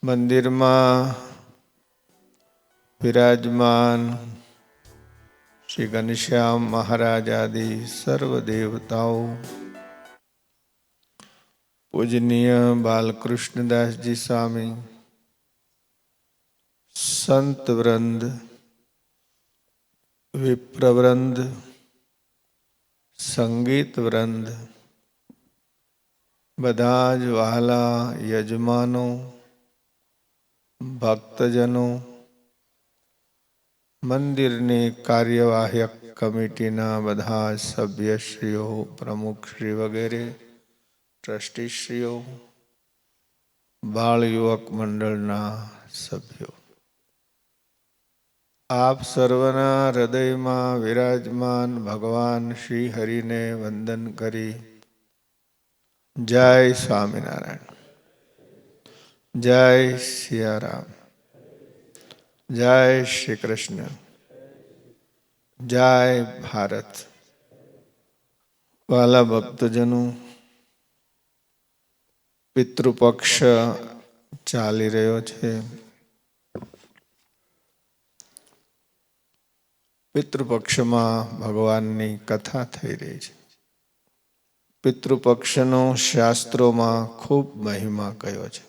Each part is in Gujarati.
મંદિરમાં વિરાજમાન શ્રી ઘનશ્યામ મહારાજ આદિ સર્વ દેવતાઓ, પૂજનીય બાલકૃષ્ણદાસજી સ્વામી, સંત વૃંદ, વિપ્રવૃંદ, સંગીત વૃંદ, બધા જ વહાલા યજમાનો, ભક્તજનો, મંદિરની કાર્યવાહક કમિટીના બધા સભ્યશ્રીઓ, પ્રમુખશ્રી વગેરે, ટ્રસ્ટીશ્રીઓ, બાળ યુવક મંડળના સભ્યો, આપ સર્વના હૃદયમાં વિરાજમાન ભગવાન શ્રી હરિને વંદન કરી જય સ્વામિનારાયણ, જય સિયારામ, જય શ્રી કૃષ્ણ, જય ભારત. વાલા ભક્તજનો, પિતૃપક્ષ ચાલી રહ્યો છે. પિતૃપક્ષમાં ભગવાનની કથા થઈ રહી છે. પિતૃપક્ષનો શાસ્ત્રોમાં ખૂબ મહિમા કયો છે.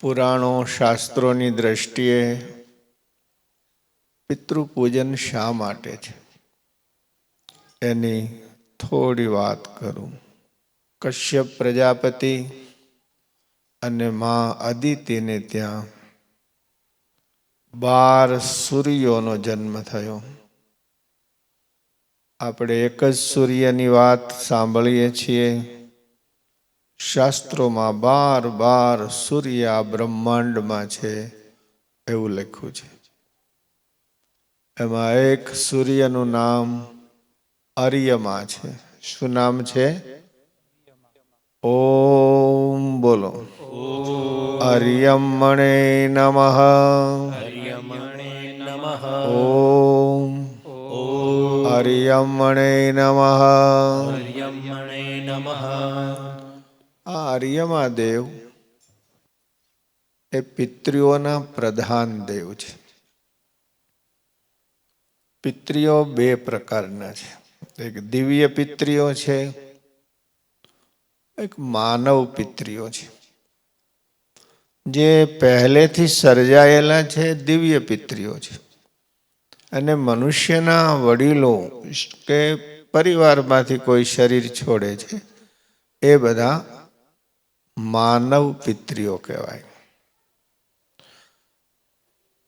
પુરાણો શાસ્ત્રોની દ્રષ્ટિએ પિતૃપૂજન શા માટે છે એની થોડી વાત કરું. કશ્યપ પ્રજાપતિ અને માં અદિતિને ત્યાં 12 સૂર્યોનો જન્મ થયો. આપણે એક જ સૂર્યની વાત સાંભળીએ છીએ. શાસ્ત્રોમાં 12 સૂર્ય આ બ્રહ્માંડમાં છે એવું લખ્યું છે. એમાં એક સૂર્યનું નામ અર્યમા છે. શું નામ છે? ઓમ બોલો. અર્યમણે નમઃ. હરિયમણે નમઃ. ઓમ અર્યમણે નમઃ. હરિયમણે નમઃ. આ અર્યમા દેવ એ પિતૃઓના પ્રધાન દેવ છે. પિતૃઓ 2 પ્રકારના છે. એક દિવ્ય પિતૃઓ છે, એક માનવ પિતૃઓ છે. જે પહેલેથી સર્જાયેલા છે દિવ્ય પિતૃઓ છે, અને મનુષ્યના વડીલો કે પરિવારમાંથી કોઈ શરીર છોડે છે એ બધા માનવ પિતૃઓ કહેવાય.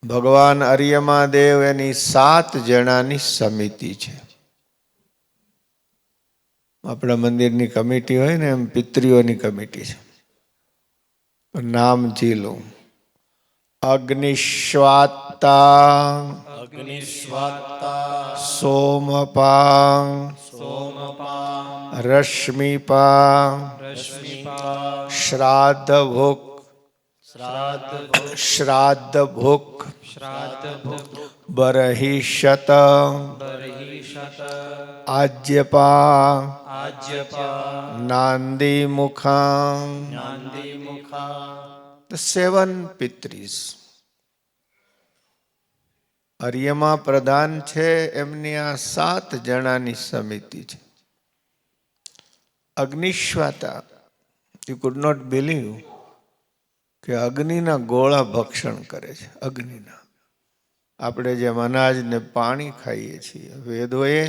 ભગવાન અર્યમા દેવ એની 7 જણાની સમિતિ છે. આપણા મંદિરની કમિટી હોય ને એમ પિતૃઓની કમિટી છે. નામ ઝીલો. અગ્નિશ્વાત્તા, અગ્નિસ્વાત્તા, સોમપા, સોમપા, રશ્મિપા, રશ્મિપા, શ્રાદ્ધભુક, શ્રાદ્ધભુક, શ્રાદ્ધભુક, શ્રાદ્ધભુક, બરહિષત, બર્હિષત, આજ્યપા, આજ્યપા, નાંદીમુખા. નાંદીમુખા. The 7 પિતૃસ. અર્યમા પ્રધાન છે, એમની આ 7 જણાની સમિતિ છે. અગ્નિશ્વાતા, યુ કુડ નોટ બિલીવ કે અગ્નિના ગોળા ભક્ષણ કરે છે. અગ્નિના આપણે જેમ અનાજ ને પાણી ખાઈએ છીએ, વેદોએ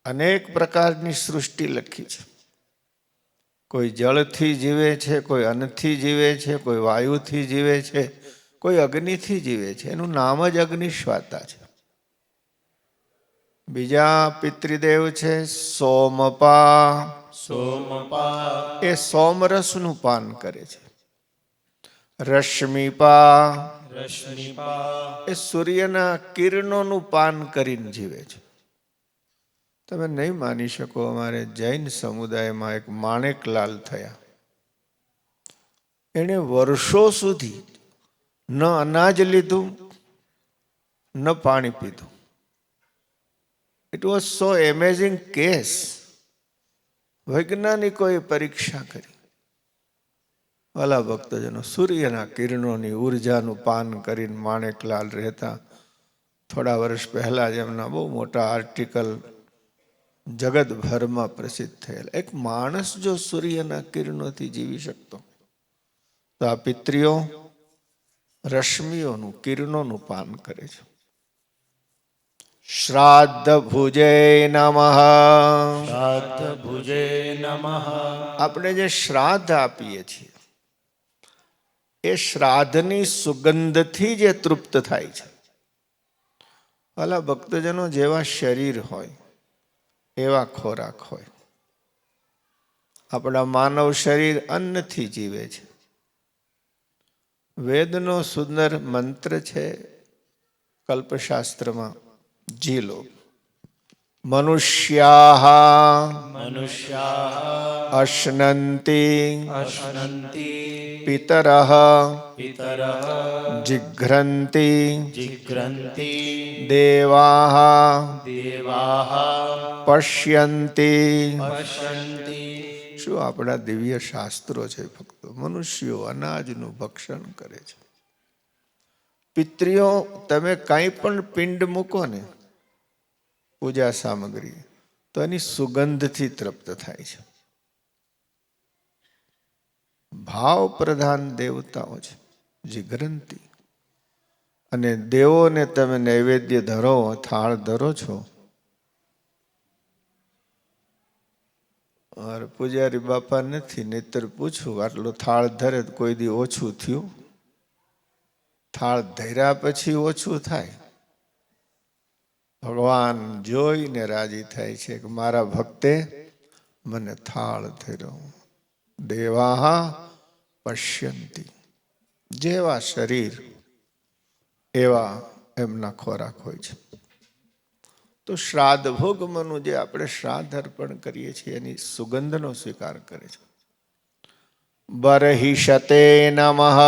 અનેક પ્રકારની સૃષ્ટિ લખી છે. કોઈ જળથી જીવે છે, કોઈ અન્નથી જીવે છે, કોઈ વાયુથી જીવે છે, કોઈ અગ્નિથી જીવે છે. એનું નામ જ અગ્નિશ્વાતા છે. બીજા પિતૃદેવ છે સોમપા. સોમપા. એ સોમરસનું પાન કરે છે. રશ્મિપા. રશ્મિપા. એ સૂર્યના કિરણોનું પાન કરીને જીવે છે. તમે નહીં માની શકો, અમારે જૈન સમુદાયમાં એક માણેકલાલ થયા. એણે વર્ષો સુધી ન અનાજ લીધું ન પાણી પીધું. It was so amazing case. વૈજ્ઞાનિકોએ પરીક્ષા કરી. વાલા ભક્તજનો, સૂર્યના કિરણોની ઉર્જાનું પાન કરીને માણેકલાલ રહેતા. થોડા વર્ષ પહેલા જ એમના બહુ મોટા આર્ટિકલ જગતભરમાં પ્રસિદ્ધ થયેલા. એક માણસ જો સૂર્યના કિરણોથી જીવી શકતો, તો આ પિતરીઓ રશ્મિઓનું કિરણોનું પાન કરે છે. શ્રાદ્ધ ભુજે નમઃ. શ્રાદ્ધ ભુજે નમઃ. આપણે જે શ્રાદ્ધ આપીએ છીએ એ શ્રાદ્ધની સુગંધથી જે તૃપ્ત થાય છે. ભલા ભક્તજનો, જેવા શરીર હોય એવા ખોરાક હોય. આપણા માનવ શરીર અન્નથી જીવે છે. વેદનો સુંદર મંત્ર છે કલ્પશાસ્ત્રમાં, જી લો. મનુષ્યાઃ મનુષ્યાઃ અશ્નન્તિ અશ્નન્તિ પિતરઃ પિતરઃ જિઘ્રન્તિ જિઘ્રન્તિ દેવાઃ દેવાઃ પશ્યન્તિ. પશ્યન્તિ. શું આપણા દિવ્ય શાસ્ત્રો છે ભક્તો. મનુષ્યો અનાજનું ભક્ષણ કરે છે. પિતરીઓ, તમે કાંઈ પણ પિંડ મૂકો ને, પૂજા સામગ્રી, તો એની સુગંધથી તૃપ્ત થાય છે. ભાવ પ્રધાન દેવતાઓ છે, જિઘ્રંતિ. અને દેવોને તમે નૈવેદ્ય ધરો, થાળ ધરો છો. और પૂજારી બાપા નથી, નહીતર પૂછું, આટલો થાળ ધરે તો કોઈ દી ઓછું થયું? થાળ ધર્યા પછી ઓછું થાય. ભગવાન જોઈને રાજી થાય છે કે મારા ભક્તે મને થાળ ધર્યો. દેવાહ પશ્યંતિ. જેવા શરીર એવા એમના ખોરાક હોય છે. તો શ્રાદ્ધ ભોગમનું જે આપણે શ્રાદ્ધ અર્પણ કરીએ છીએ એની સુગંધનો સ્વીકાર કરે છે. બરહિષતે નમઃ.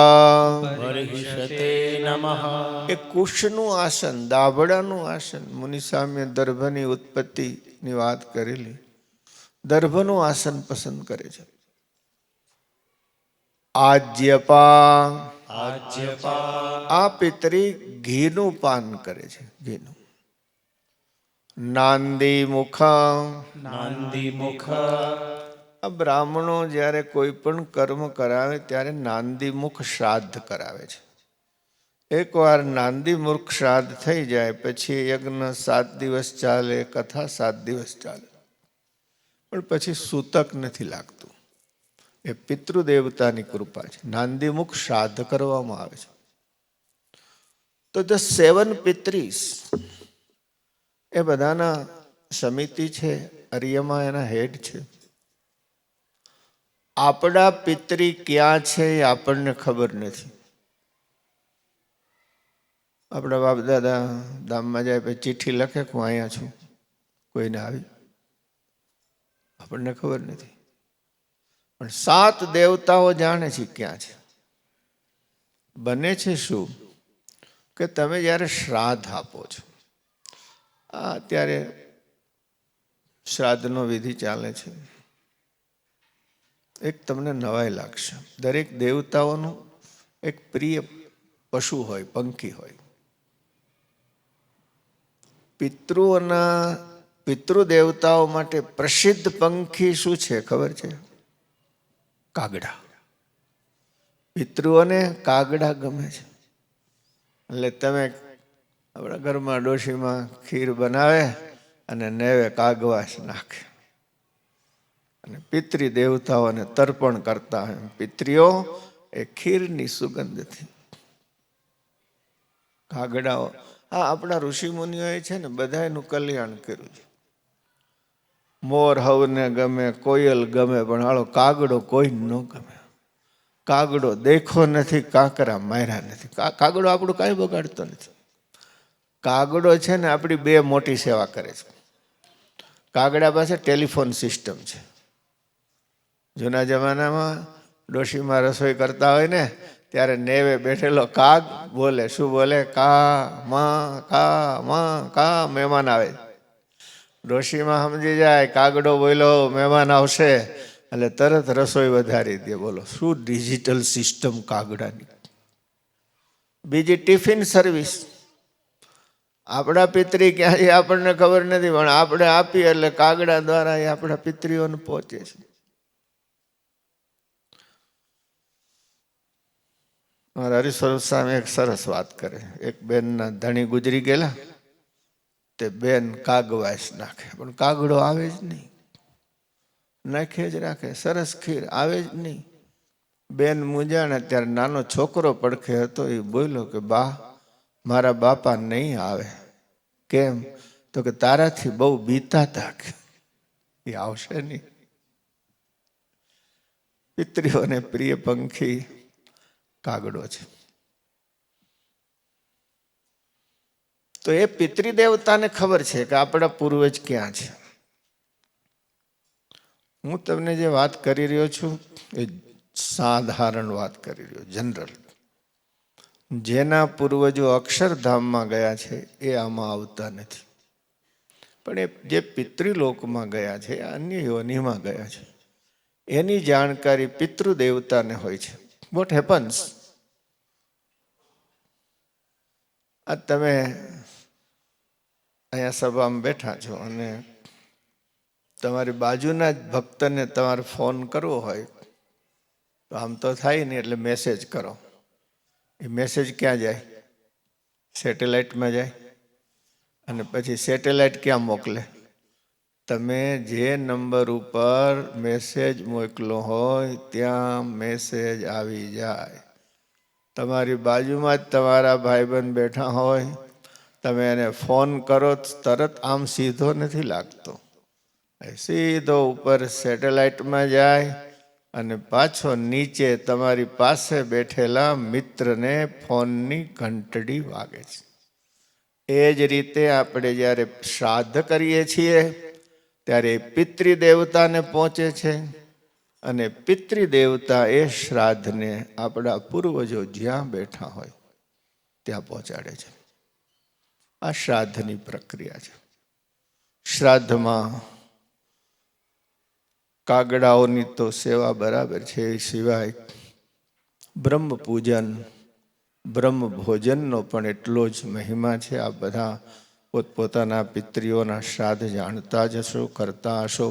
બર્હિષતે નમઃ. એ કુશનું આસન, દાભડાનું આસન. મુનિ સામ્ય દર્ભની ઉત્પત્તિની વાત કરેલી. દર્ભનું આસન પસંદ કરે છે. આજ્યપા. આજ્યપા. આ પિતરી ઘીનું પાન કરે છે, ઘીનું. નાંદી મુખ. નાંદી મુખ. આ બ્રાહ્મણો જ્યારે કોઈ પણ કર્મ કરાવે ત્યારે નાંદી મુખ શ્રાદ્ધ કરાવે છે. એકવાર નાંદી મુખ શ્રાદ્ધ થઈ જાય પછી યજ્ઞ 7 દિવસ ચાલે, કથા 7 દિવસ ચાલે, પણ પછી સૂતક નથી લાગતું. એ પિતૃદેવતાની કૃપા છે. નાંદી મુખ શ્રાદ્ધ કરવામાં આવે છે. તો ધ 7 પિતરીસ એ બધાના સમિતિ છે. અરિયમાં એના હેડ છે. આપણા પિતરી ક્યાં છે એ આપણને ખબર નથી. આપણા બાપ દાદા ધામમાં જાય પછી ચિઠ્ઠી લખે કે હું અહીંયા છું, કોઈને આવી, આપણને ખબર નથી. પણ 7 દેવતાઓ જાણે છે ક્યાં છે. બને છે શું કે તમે જ્યારે શ્રાદ્ધ આપો છો, અત્યારે શ્રાદ્ધનો વિધિ ચાલે છે, એક તમને નવાઈ લાગશે. દરેક દેવતાઓનું એક પ્રિય પશુ હોય, પંખી હોય. પિતૃદેવતાઓ માટે પ્રસિદ્ધ પંખી શું છે ખબર છે? કાગડા. પિતૃઓને કાગડા ગમે છે. એટલે તમે આપણા ઘરમાં ડોશીમાં ખીર બનાવે અને નેવે કાગવાસ નાખે અને પિતૃ દેવતાઓને તર્પણ કરતા હોય. પિતરીઓ એ ખીરની સુગંધથી કાગડાઓ. આપણા ઋષિ મુનિઓએ છે ને બધા એનું કલ્યાણ કર્યું છે. મોર હવને ગમે, કોયલ ગમે, પણ હાલો કાગડો કોઈ ન ગમે. કાગડો દેખો નથી, કાંકરા માર્યા નથી. કાગડો આપણું કાંઈ બગાડતો નથી. કાગડો છે ને આપણી 2 મોટી સેવા કરે છે. કાગડા પાસે ટેલિફોન સિસ્ટમ છે. જૂના જમાનામાં ડોશીમાં રસોઈ કરતા હોય ને ત્યારે નેવે બેઠેલો કાગ બોલે. શું બોલે? કા કા. મહેમાન આવે. ડોશીમાં સમજી જાય કાગડો બોલ્યો, મહેમાન આવશે. એટલે તરત રસોઈ વધારી દે. બોલો શું ડિજિટલ સિસ્ટમ કાગડાની. બીજી ટિફિન સર્વિસ. આપણા પિતરી ક્યાં છે આપણને ખબર નથી, પણ આપણે આપીએ એટલે કાગડા દ્વારા એ આપણા પિતરીઓને પહોંચે છે. મારા હરિસ્વરૂપ સ્વામી એક સરસ વાત કરે. એક બેનના ધણી ગુજરી ગયેલા, તે બેન કાગવાસ નાખે, પણ કાગડો આવે જ નહીં. નાખે જ રાખે, સરસ ખીર આવે જ નહીં. બેન મૂંઝાણે ત્યારે નાનો છોકરો પડખે હતો, એ બોલ્યો કે બા, મારા બાપા નહીં આવે. કેમ? તો કે તારાથી બહુ બીતા હતા, એ આવશે નહીં. પિતરીઓને પ્રિય પંખી કાગડો છે. તો એ પિતૃ દેવતાને ખબર છે કે આપણા પૂર્વજ ક્યાં છે. હું તમને જે વાત કરી રહ્યો છું એ સાધારણ વાત કરી રહ્યો, જનરલ. જેના પૂર્વજો અક્ષરધામમાં ગયા છે એ આમાં આવતા નથી, પણ એ જે પિતૃલોકમાં ગયા છે, અન્ય યોનિમાં ગયા છે, એની જાણકારી પિતૃ દેવતાને હોય છે. વોટ હેપન્સ, આ તમે અહીંયા સભામાં બેઠા છો અને તમારી બાજુના જ ભક્તને તમારે ફોન કરવો હોય તો આમ તો થાય નહીં, એટલે મેસેજ કરો. એ મેસેજ ક્યાં જાય? સેટેલાઇટમાં જાય. અને પછી સેટેલાઇટ ક્યાં મોકલે? તમે જે નંબર ઉપર મેસેજ મોકલો હોય ત્યાં મેસેજ આવી જાય. તમારી બાજુમાં જ તમારા ભાઈબંધ બેઠા હોય, તમે એને ફોન કરો તરત આમ સીધો નથી લાગતો, સીધો ઉપર સેટેલાઇટમાં જાય અને પાછો નીચે તમારી પાસે બેઠેલા મિત્રને ફોનની ઘંટડી વાગે છે. એ જ રીતે આપણે જ્યારે શ્રાદ્ધ કરીએ છીએ ત્યારે પિતૃદેવતાને પહોંચે છે, અને પિતૃદેવતા એ શ્રાદ્ધને આપણા પૂર્વજો જ્યાં બેઠા હોય ત્યાં પહોંચાડે છે. આ શ્રાદ્ધની પ્રક્રિયા છે. શ્રાદ્ધમાં કાગડાઓની તો સેવા બરાબર છે, એ સિવાય બ્રહ્મ પૂજન, બ્રહ્મ ભોજનનો પણ એટલો જ મહિમા છે. આ બધા પોતપોતાના પિતરીઓના શ્રાદ્ધ જાણતા જ હશો, કરતા હશો.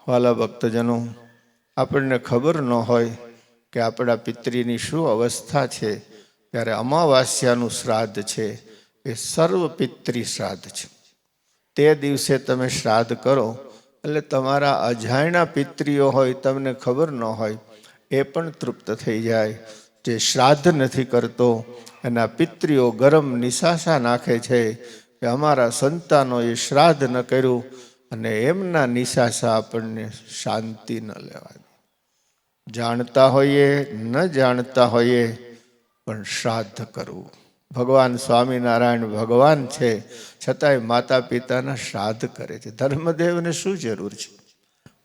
વાલા ભક્તજનો, આપણને ખબર ન હોય કે આપણા પિતરીની શું અવસ્થા છે, ત્યારે અમાવાસ્યાનું શ્રાદ્ધ છે એ સર્વ પિતૃ શ્રાદ્ધ છે. તે દિવસે તમે શ્રાદ્ધ કરો એટલે તમારા અજાણ્યા પિતરીઓ હોય, તમને ખબર ન હોય, એ પણ તૃપ્ત થઈ જાય. જે શ્રાદ્ધ નથી કરતો એના પિતરીઓ ગરમ નિશાસા નાખે છે કે અમારા સંતાનોએ શ્રાદ્ધ ન કર્યું, અને એમના નિશાસા આપણને શાંતિ ન લેવા દે. જાણતા હોઈએ ન જાણતા હોઈએ પણ શ્રાદ્ધ કરવું. ભગવાન સ્વામિનારાયણ ભગવાન છે છતાંય માતા પિતાના શ્રાદ્ધ કરે છે. ધર્મદેવને શું જરૂર છે?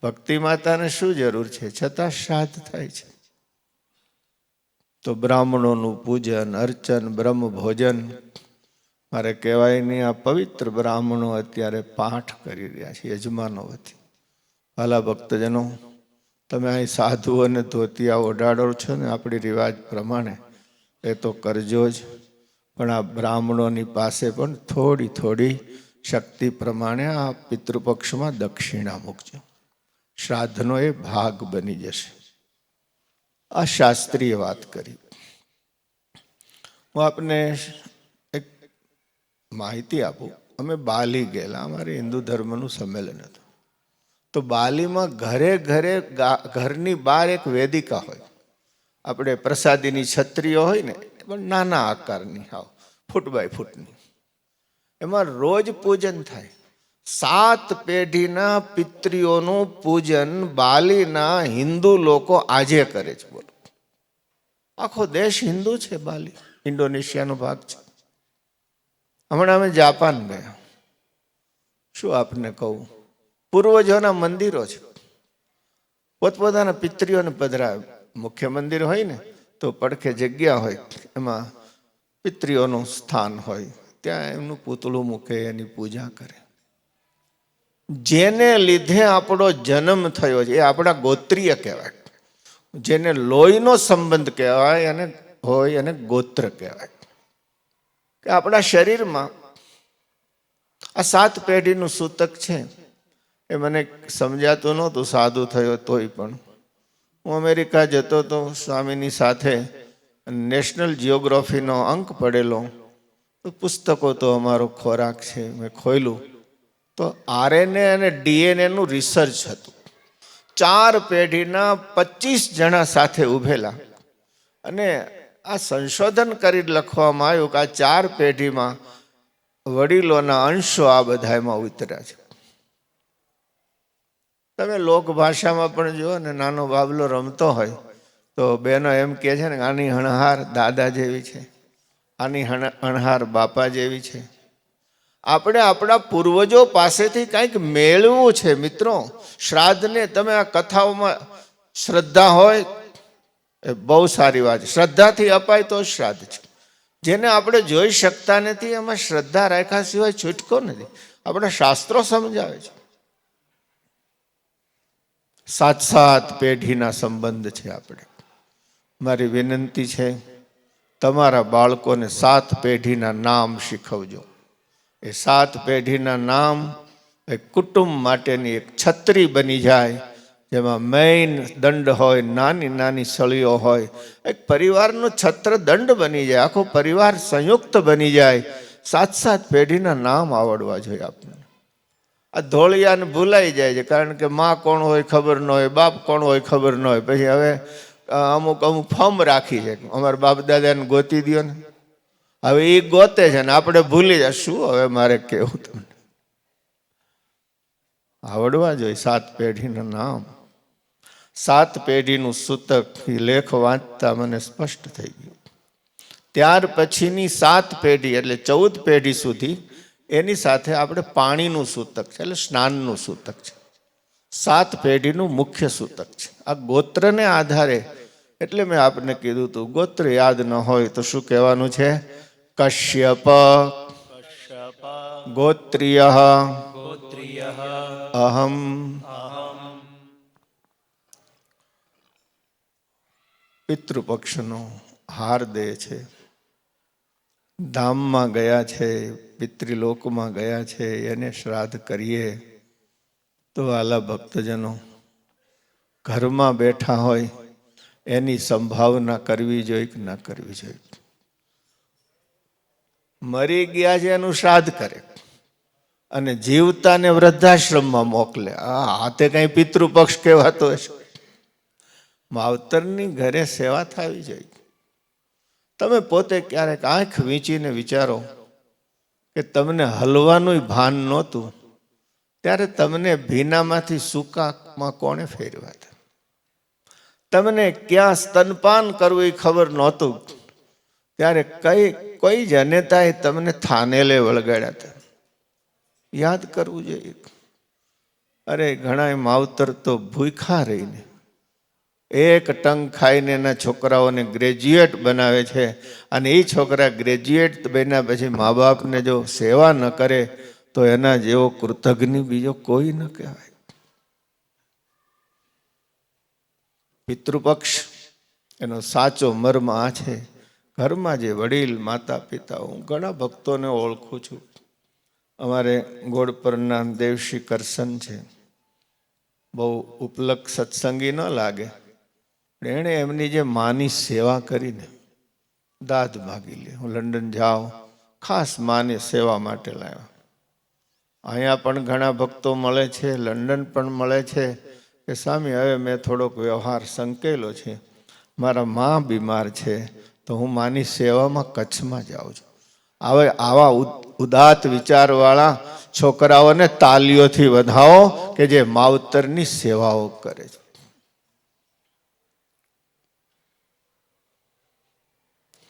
ભક્તિ માતાને શું જરૂર છે? છતાં શ્રાદ્ધ થાય છે. તો બ્રાહ્મણોનું પૂજન અર્ચન, બ્રહ્મ ભોજન, મારે કહેવાય નહીં, આ પવિત્ર બ્રાહ્મણો અત્યારે પાઠ કરી રહ્યા છે યજમાનો વતી. વાલા ભક્તજનો, તમે અહીં સાધુઓને ધોતિયા ઓઢાડો છો ને આપણી રિવાજ પ્રમાણે, એ તો કરજો જ, પણ આ બ્રાહ્મણોની પાસે પણ થોડી થોડી શક્તિ પ્રમાણે આ પિતૃપક્ષમાં દક્ષિણા મૂકજો. શ્રાદ્ધનો એ ભાગ બની જશે. આ શાસ્ત્રીય વાત કરી. હું આપને એક માહિતી આપું. અમે બાલી ગયેલા, અમારે હિન્દુ ધર્મનું સંમેલન હતું. તો બાલીમાં ઘરે ઘરે ઘરની બહાર એક વેદિકા હોય. આપણે પ્રસાદીની છત્રીઓ હોય ને, પણ નાના આકારની, હાવ ફૂટ બાય ફૂટની, એમાં રોજ પૂજન થાય. 7 પેઢીના પિતરીઓનું પૂજન બાલીના હિન્દુ લોકો આજે કરે છે. બોલો, આખો દેશ હિન્દુ છે. બાલી ઇન્ડોનેશિયાનો ભાગ છે. હમણાં અમે જાપાન ગયા. શું આપને કહું, પૂર્વજોના મંદિરો છે. પોતપોતાના પિતરીઓને પધરાવે. મુખ્ય મંદિર હોય ને તો પડખે જગ્યા હોય, એમાં પિતરીઓનું સ્થાન હોય, ત્યાં એમનું પૂતળું મૂકે, એની પૂજા કરે. જેને લીધે આપણો જન્મ થયો છે એ આપણા ગોત્રીય કહેવાય. જેને લોહીનો સંબંધ કહેવાય અને હોય અને ગોત્ર કહેવાય. કે આપણા શરીરમાં આ 7 પેઢીનું સૂતક છે. એ મને સમજાતું નહોતું, સાધુ થયો તોય પણ. હું અમેરિકા જતો તો સ્વામીની સાથે, નેશનલ જિયોગ્રાફીનો અંક પડેલો. તો પુસ્તકો તો અમારો ખોરાક છે. મેં ખોલ્યું તો આરએનએ અને ડીએનએ નું રિસર્ચ હતું. 4 પેઢીના 25 જણા સાથે ઉભેલા અને આ સંશોધન કરી લખવામાં આવ્યું કે આ 4 પેઢીમાં વડીલોના અંશો આ બધામાં ઉતર્યા છે. તમે લોક ભાષામાં પણ જુઓ ને, નાનો બાબલો રમતો હોય તો બેનો એમ કહે છે ને, આની હણહાર દાદા જેવી છે, આની હણહાર બાપા જેવી છે. આપણે આપણા પૂર્વજો પાસેથી કંઈક મેળવવું છે મિત્રો. શ્રાદ્ધને તમે આ કથાઓમાં શ્રદ્ધા હોય એ બહુ સારી વાત છે. શ્રદ્ધાથી અપાય તો શ્રાદ્ધ છે. જેને આપણે જોઈ શકતા નથી એમાં શ્રદ્ધા રાખ્યા સિવાય છૂટકો નથી. આપણા શાસ્ત્રો સમજાવે છે. 7 પેઢીના સંબંધ છે આપણે. મારી વિનંતી છે, તમારા બાળકોને 7 પેઢીના નામ શીખવજો. એ 7 પેઢીના નામ એ કુટુંબ માટેની એક છત્રી બની જાય, જેમાં મેઇન દંડ હોય, નાની નાની સળીઓ હોય. એક પરિવારનો છત્ર દંડ બની જાય, આખો પરિવાર સંયુક્ત બની જાય. 7 પેઢીના નામ આવડવા જોઈએ આપણને. આ ધોળિયાને ભૂલાઈ જાય છે, કારણ કે માં કોણ હોય ખબર ન હોય, બાપ કોણ હોય ખબર ન હોય. પછી હવે અમુક ફોર્મ રાખી છે, અમારા બાપ દાદાને ગોતી દો ને. હવે એ ગોતે છે ને આપણે ભૂલી જાય. શું હવે મારે કેવું તમને? આવડવા જોઈએ 7 પેઢીના નામ. 7 પેઢીનું સૂતક એ લેખ વાંચતા મને સ્પષ્ટ થઈ ગયું. ત્યાર પછીની 7 પેઢી એટલે 14 પેઢી સુધી એની સાથે આપણે પાણીનું સૂતક છે, એટલે સ્નાનનું સૂતક છે. 7 પેઢીનું મુખ્ય સૂતક છે. આ ગોત્રને આધારે, એટલે મેં આપને કીધું હતું, ગોત્ર યાદ ન હોય તો શું કહેવાનું છે? કશ્યપ ગોત્રીય અહમ. પિતૃપક્ષનો હાર દે છે, ધામમાં ગયા છે, પિતૃલોકમાં ગયા છે, એને શ્રાદ્ધ કરીએ તો આલા ભક્તજનો ઘરમાં બેઠા હોય એની સંભાવના કરવી જોઈએ કે ના કરવી જોઈએ? મરી ગયા છે એનું શ્રાદ્ધ કરે અને જીવતાને વૃદ્ધાશ્રમમાં મોકલે. આ તે કઈ પિતૃપક્ષ કહેવાતો હશે? માવતરની ઘરે સેવા થવી જોઈએ. તમે પોતે ક્યારેક આંખ વીંચીને વિચારો કે તમને હલવાનું ભાન નહોતું ત્યારે તમને ભીનામાંથી સૂકામાં કોણે ફેરવ્યા હતા? તમને ક્યાં સ્તનપાન કરવું એ ખબર નહોતું ત્યારે કોઈ જનેતાએ તમને થાનેલે વળગાડ્યા હતા? યાદ કરવું જોઈએ. અરે ઘણા માવતર તો ભૂખા રહીને એક ટંક ખાઈને એના છોકરાઓને ગ્રેજ્યુએટ બનાવે છે, અને એ છોકરા ગ્રેજ્યુએટ બન્યા પછી મા બાપને જો સેવા ન કરે તો એના જેવો કૃતજ્ઞ બીજો કોઈ ન કહેવાય. પિતૃપક્ષ એનો સાચો મર્મ આ છે. ઘરમાં જે વડીલ માતા પિતા, હું ઘણા ભક્તોને ઓળખું છું. અમારે ગોળપરના દેવશ્રી કરશન છે, બહુ ઉપલક સત્સંગી ન લાગે, એણે એમની જે માની સેવા કરીને દાદ માગી લે. હું લંડન જાઉં ખાસ માની સેવા માટે લાવ્યા. અહીંયા પણ ઘણા ભક્તો મળે છે, લંડન પણ મળે છે કે સ્વામી હવે મેં થોડોક વ્યવહાર સંકેલો છે, મારા માં બીમાર છે તો હું માની સેવામાં કચ્છમાં જાઉં છું. હવે આવા ઉદાત વિચારવાળા છોકરાઓને તાલીઓથી વધાવો કે જે માવતરની સેવાઓ કરે છે.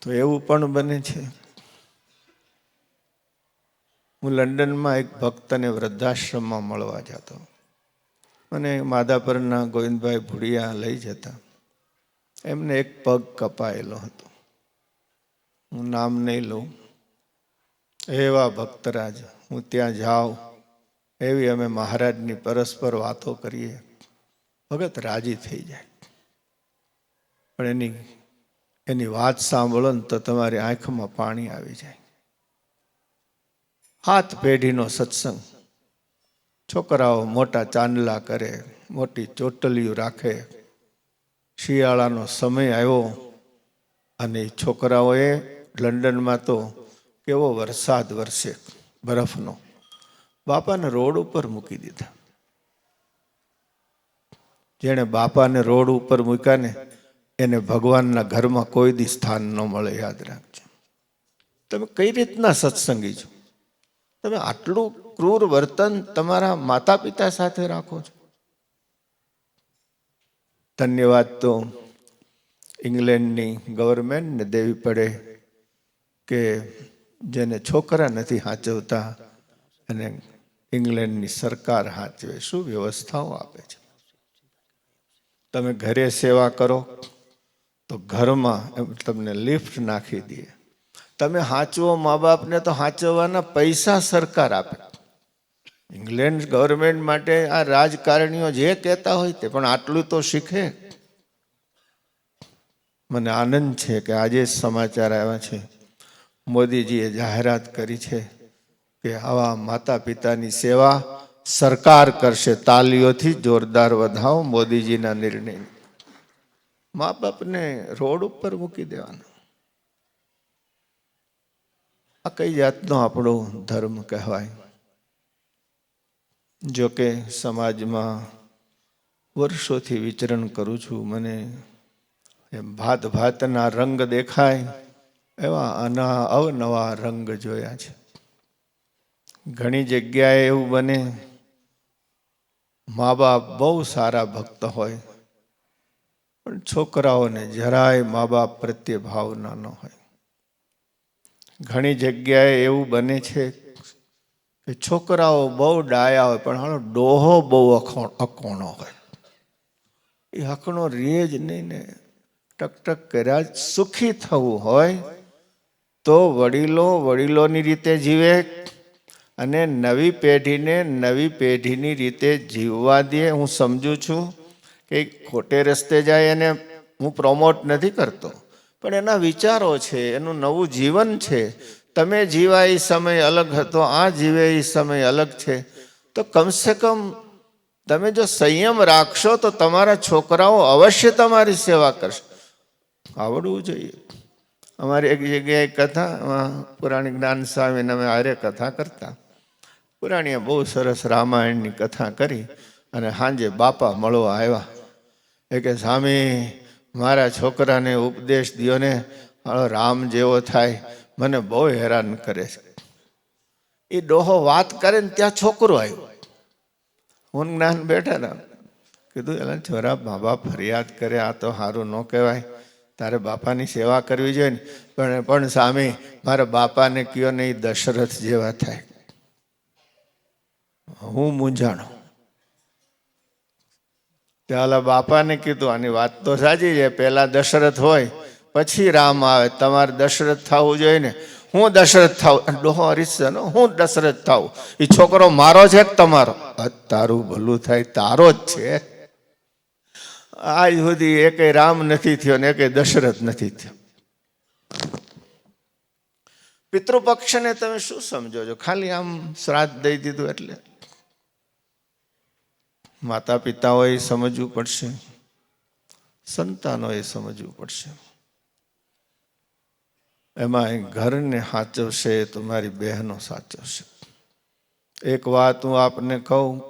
તો એવું પણ બને છે. હું લંડનમાં એક ભક્તને વૃદ્ધાશ્રમમાં મળવા જતો. મને માધાપરના ગોવિંદભાઈ ભુડિયા લઈ જતા. એમને એક પગ કપાયેલો હતો, હું નામ નહીં લઉં. એવા ભક્તરાજ, હું ત્યાં જાઉં એવી અમે મહારાજની પરસ્પર વાતો કરીએ, ભગત રાજી થઈ જાય. પણ એની વાત સાંભળો ને તો તમારી આંખમાં પાણી આવી જાય. 7 પેઢીનો સત્સંગ. છોકરાઓ મોટા ચાંદલા કરે, મોટી ચોટલીઓ રાખે. શિયાળાનો સમય આવ્યો અને છોકરાઓએ લંડનમાં તો કેવો વરસાદ વરસે બરફનો, બાપાને રોડ ઉપર મૂકી દીધા. જેણે બાપાને રોડ ઉપર મૂક્યા ને એને ભગવાનના ઘરમાં કોઈ દી સ્થાન ન મળે, યાદ રાખજો. તમે કઈ રીતના સત્સંગી છો? તમે આટલું ક્રૂર વર્તન તમારા માતા પિતા સાથે રાખો છો. ધન્યવાદ તો ઇંગ્લેન્ડની ગવર્મેન્ટને દેવી પડે કે જેને છોકરા નથી સાચવતા અને ઇંગ્લેન્ડની સરકાર સાચવે. શું વ્યવસ્થાઓ આપે છે. તમે ઘરે સેવા કરો તો ઘરમાં તમને લિફ્ટ નાખી દે. તમે સાચવો મા બાપને તો સાચવવાના પૈસા સરકાર આપે. ઇંગ્લેન્ડ ગવર્મેન્ટ માટે આ રાજકારણીઓ જે કહેતા હોય તે પણ આટલું તો શીખે. મને આનંદ છે કે આજે સમાચાર આવ્યા છે, મોદીજીએ જાહેરાત કરી છે કે આવા માતા પિતાની સેવા સરકાર કરશે. તાલીઓથી જોરદાર વધાવો મોદીજીના નિર્ણય. મા બાપને રોડ ઉપર મૂકી દેવાના, આ કઈ જાતનો આપણો ધર્મ કહેવાય? જોકે સમાજમાં વર્ષોથી વિચરણ કરું છું, મને ભાત ભાતના રંગ દેખાય એવા અવનવા રંગ જોયા છે. ઘણી જગ્યાએ એવું બને મા બાપ બહુ સારા ભક્ત હોય પણ છોકરાઓને જરાય મા બાપ પ્રત્યે ભાવના ન હોય. ઘણી જગ્યાએ એવું બને છે કે છોકરાઓ બહુ ડાયા હોય પણ હાલો ડોહો બહુ અકોણો હોય. એ હકણો રીએ જ નહીં ને, ટકટક કર્યા જ. સુખી થવું હોય તો વડીલોની રીતે જીવે અને નવી પેઢીની રીતે જીવવા દે. હું સમજુ છું કે ખોટે રસ્તે જાય એને હું પ્રોમોટ નથી કરતો, પણ એના વિચારો છે, એનું નવું જીવન છે. તમે જીવા એ સમય અલગ હતો, આ જીવે એ સમય અલગ છે. તો કમસે કમ તમે જો સંયમ રાખશો તો તમારા છોકરાઓ અવશ્ય તમારી સેવા કરશે. આવડવું જોઈએ. અમારી એક જગ્યાએ કથા, પુરાણી જ્ઞાન સ્વામીને અમે આરે કથા કરતા. પુરાણીએ બહુ સરસ રામાયણની કથા કરી અને સાંજે બાપા મળવા આવ્યા. એ કે સ્વામી મારા છોકરાને ઉપદેશ દ્યો ને, રામ જેવો થાય, મને બહુ હેરાન કરે છે. એ ડોહો વાત કરે ને ત્યાં છોકરો આવ્યો. હું જ્ઞાન બેઠા હતા, કીધું એલા છોરા, મા બાપ ફરિયાદ કરે આ તો સારું ન કહેવાય, તારે બાપાની સેવા કરવી જોઈએ ને. પણ સ્વામી મારા બાપાને કયો ને એ દશરથ જેવા થાય. હું મૂંઝાણો. ત્યાં બાપાને કીધું આની વાત તો સાચી છે, પહેલા દશરથ હોય પછી રામ આવે, તમારે દશરથ થવું જોઈએ ને. હું દશરથ થાવું? ડોહો હરીશનો હું દશરથ થાવું? એ છોકરો મારો છે કે તમારો? તારું ભલું થાય, તારો જ છે. આજ સુધી એકે રામ નથી થયો ને એકે દશરથ નથી થયો. પિતૃપક્ષને તમે શું સમજો છો? ખાલી આમ શ્રાદ્ધ દઈ દીધું એટલે? માતા પિતાઓએ સમજવું પડશે, સંતાનોએ સમજવું પડશે. એમાં ઘરને સાચવશે તો મારી બહેનો સાચવશે. એક વાત હું આપને કહું,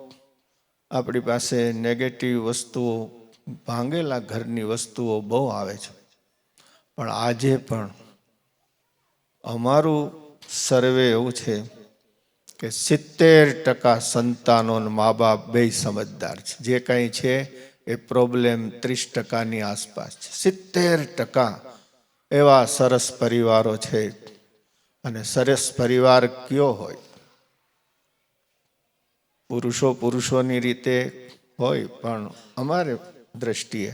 આપણી પાસે નેગેટિવ વસ્તુઓ, ભાંગેલા ઘરની વસ્તુઓ બહુ આવે છે, પણ આજે પણ અમારું સર્વે એવું છે કે 70% સંતાનો અને મા બાપ બે સમજદાર છે. જે કંઈ છે એ પ્રોબ્લેમ 30%ની આસપાસ છે. 70% એવા સરસ પરિવારો છે. અને સરસ પરિવાર કયો હોય? પુરુષોની રીતે હોય, પણ અમારે દ્રષ્ટિએ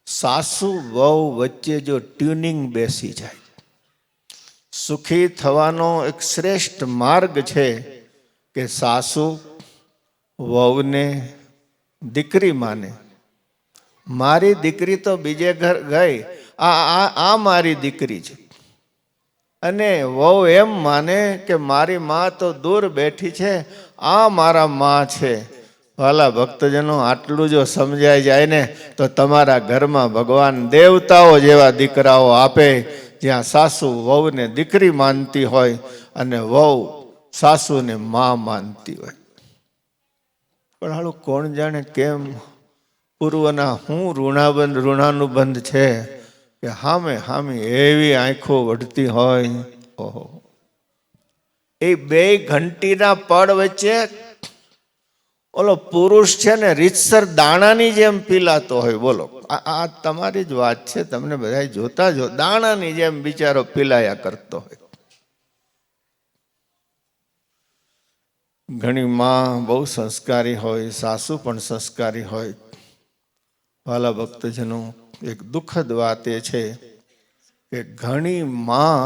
સાસુ વહુ વચ્ચે જો ટ્યુનિંગ બેસી જાય, સુખી થવાનો એક શ્રેષ્ઠ માર્ગ છે કે સાસુ વહુને દીકરી માને. મારી દીકરી તો બીજે ઘર ગઈ, આ મારી દીકરી છે. અને વહુ એમ માને કે મારી માં તો દૂર બેઠી છે, આ મારા માં છે. વાલા ભક્તજનો, આટલું જો સમજાઈ જાય ને તો તમારા ઘરમાં ભગવાન દેવતાઓ જેવા દીકરાઓ આપે, જ્યાં સાસુ વહુને દીકરી માનતી હોય અને વહુ સાસુને માં માનતી હોય. પણ હાલું કોણ જાણે કેમ પૂર્વના હું ઋણાનુબંધ છે કે હામે હામી એવી આંખો વઢતી હોય. ઓહો, એ બે ઘંટીના પડ વચ્ચે ઓલો પુરુષ છે ને રીતસર દાણાની જેમ પીલાતો હોય. બોલો, આ તમારી જ વાત છે, તમને બધા જોતા જો દાણાની જેમ બિચારો પીલાયા કરતો હોય. ઘણી માં બહુ સંસ્કારી હોય, સાસુ પણ સંસ્કારી હોય. વાલા ભક્તજનો, એક દુઃખદ વાત એ છે કે ઘણી માં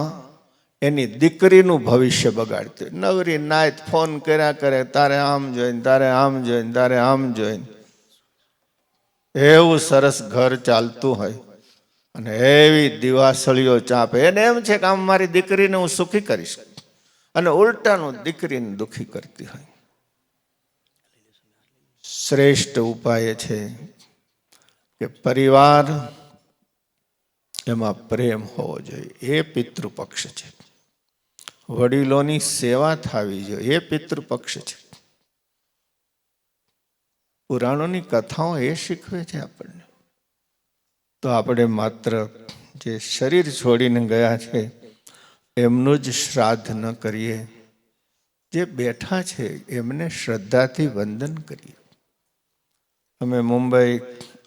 એની દીકરીનું ભવિષ્ય બગાડતી. નવરી નાયત ફોન કર્યા કરે, તારે આમ જોઈને, તારે આમ જોઈને, તારે આમ જોઈને. એવું સરસ ઘર ચાલતું હોય અને એવી દિવાસળીઓ ચાપે. એને એમ છે કે આમ મારી દીકરીને હું સુખી કરીશ, અને ઉલટાનું દીકરીને દુખી કરતી હોય. શ્રેષ્ઠ ઉપાય છે કે પરિવાર એમાં પ્રેમ હોવો જોઈએ. એ પિતૃપક્ષ છે. વડીલોની સેવા થવી જોઈએ, એ પિતૃપક્ષ છે. પુરાણોની કથાઓ એ શીખવે છે આપણને. તો આપણે માત્ર જે શરીર છોડીને ગયા છે એમનું જ શ્રાદ્ધ ન કરીએ, જે બેઠા છે એમને શ્રદ્ધાથી વંદન કરીએ. અમે મુંબઈ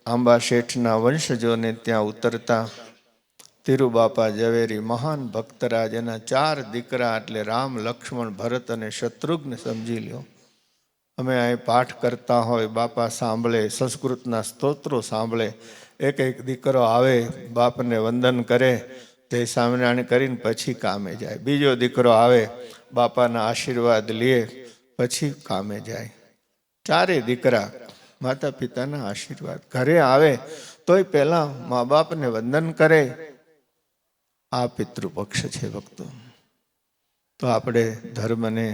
આંબા શેઠના વંશજોને ત્યાં ઉતરતા તિરુબાપા ઝવેરી મહાન ભક્તરાજ, એના 4 દીકરા એટલે રામ, લક્ષ્મણ, ભરત અને શત્રુઘ્ન સમજી લ્યો. અમે અહીં પાઠ કરતા હોય, બાપા સાંભળે, સંસ્કૃતના સ્તોત્રો સાંભળે. એક એક દીકરો આવે, બાપને વંદન કરે, તે સ્વામિનારાયણ કરીને પછી કામે જાય. બીજો દીકરો આવે, બાપાના આશીર્વાદ લે, પછી કામે જાય. 4 દીકરા માતા પિતાના આશીર્વાદ. ઘરે આવે તોય પહેલા મા બાપને વંદન કરે. આ પિતૃપક્ષ છે ભક્તો. તો આપણે ધર્મને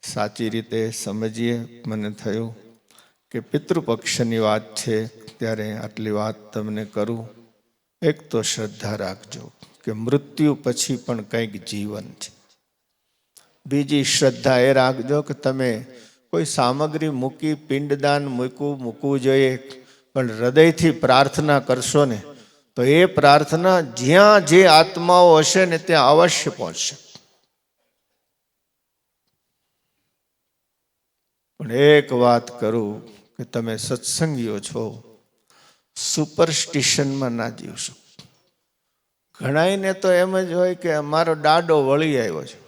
સાચી રીતે સમજીએ. મને થયું કે પિતૃપક્ષની વાત છે ત્યારે આટલી વાત તમને કરું. એક તો શ્રદ્ધા રાખજો કે મૃત્યુ પછી પણ કંઈક જીવન છે. બીજી શ્રદ્ધા એ રાખજો કે તમે કોઈ સામગ્રી મૂકી, પિંડદાન મૂકવું જોઈએ, પણ હૃદયથી પ્રાર્થના કરશો ને તો એ પ્રાર્થના જ્યાં જે આત્માઓ હશે ને ત્યાં અવશ્ય પહોંચશે. પણ એક વાત કરું કે તમે સત્સંગીઓ છો, સુપરસ્ટિશનમાં ના જીવશો. ઘણાઈને તો એમ જ હોય કે અમારો દાડો વળી આવ્યો છે,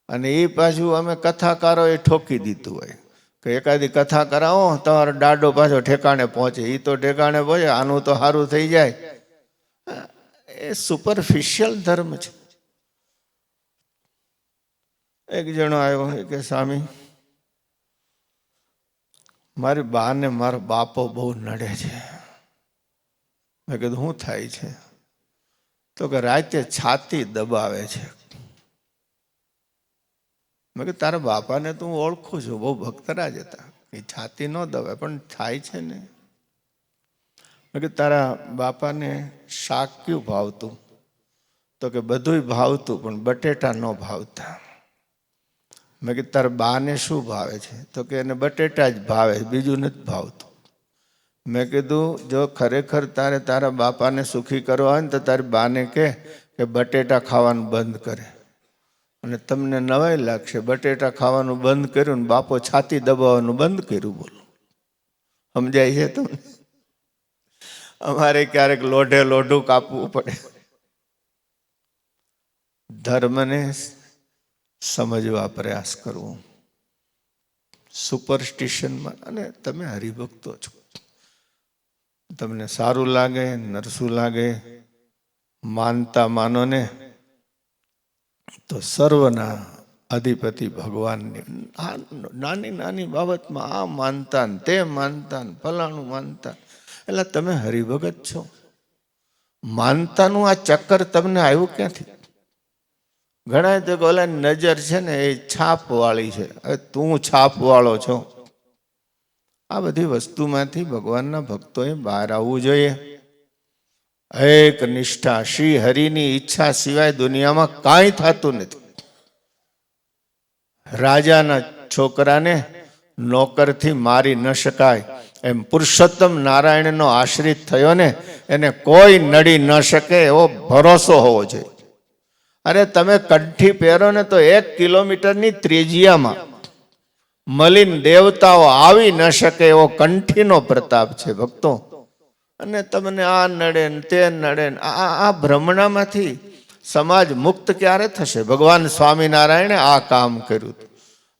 અને એ પાછું અમે કથાકારોએ ઠોકી દીધું હોય કે એકાદી કથા કરાવો તમારો દાડો પાછો ઠેકાણે પહોંચે. એ તો ઠેકાણે પહોંચે, આનું તો સારું થઈ જાય. એ સુપરફિશિયલ ધર્મ છે. એક જણો આવ્યો હોય કે સ્વામી, મારી બાને મારો બાપો બહુ નડે છે. મેં કીધું શું થાય છે? તો કે રાતે છાતી દબાવે છે. મેં કીધું તારા બાપાને તો હું ઓળખું છું, બહુ ભક્તરાજ હતા, એ છાતી ન દબાવે, પણ થાય છે ને. મેં કીધું તારા બાપાને શાક કયું ભાવતું? તો કે બધુંય ભાવતું પણ બટેટા ન ભાવતા. મેં કીધું તારા બાને શું ભાવે છે? તો કે એને બટેટા જ ભાવે, બીજું નથી ભાવતું. મેં કીધું જો ખરેખર તારે તારા બાપાને સુખી કરવા હોય ને તો તારી બાને કે બટેટા ખાવાનું બંધ કરે. અને તમને નવાઈ લાગશે, બટેટા ખાવાનું બંધ કર્યું ને બાપો છાતી દબાવવાનું બંધ કર્યું. બોલો, સમજાય છે તમને? અમારે ક્યારેક લોઢે લોઢું કાપવું પડે. ધર્મને સમજવા પ્રયાસ કરવો. સુપરસ્ટિશનમાં, અને તમે હરિભક્તો છો, તમને સારું લાગે નરસું લાગે, માનતા માનો ને તો સર્વના અધિપતિ ભગવાનની આ નાની નાની બાબતમાં આ માનતા ને તે માનતા ને ફલાણું માનતા. એટલે તમે હરિભગત છો, માનતાનું આ ચક્કર તમને આવ્યું ક્યાંથી? ઘણા તો ઓલા નજર છે ને એ છાપ વાળી છે. હવે તું છાપ વાળો છો. આ બધી વસ્તુમાંથી ભગવાનના ભક્તોએ બહાર આવવું જોઈએ. એક નિષ્ઠા, શ્રી હરિની ઈચ્છા સિવાય દુનિયામાં કાંઈ થતું નથી. રાજાના છોકરાને નોકરથી મારી ન શકાય એમ પુરુષોત્તમ નારાયણનો આશ્રિત થયો ને એને કોઈ નડી ન શકે એવો ભરોસો હોવો જોઈએ. અરે તમે કંઠી પહેરો ને તો 1 કિલોમીટરની ત્રિજ્યામાં મલિન દેવતાઓ આવી ન શકે એવો કંઠીનો પ્રતાપ છે ભક્તો. અને તમને આ નડે ને તે નડે ને આ ભ્રમણામાંથી સમાજ મુક્ત ક્યારે થશે? ભગવાન સ્વામિનારાયણે આ કામ કર્યું.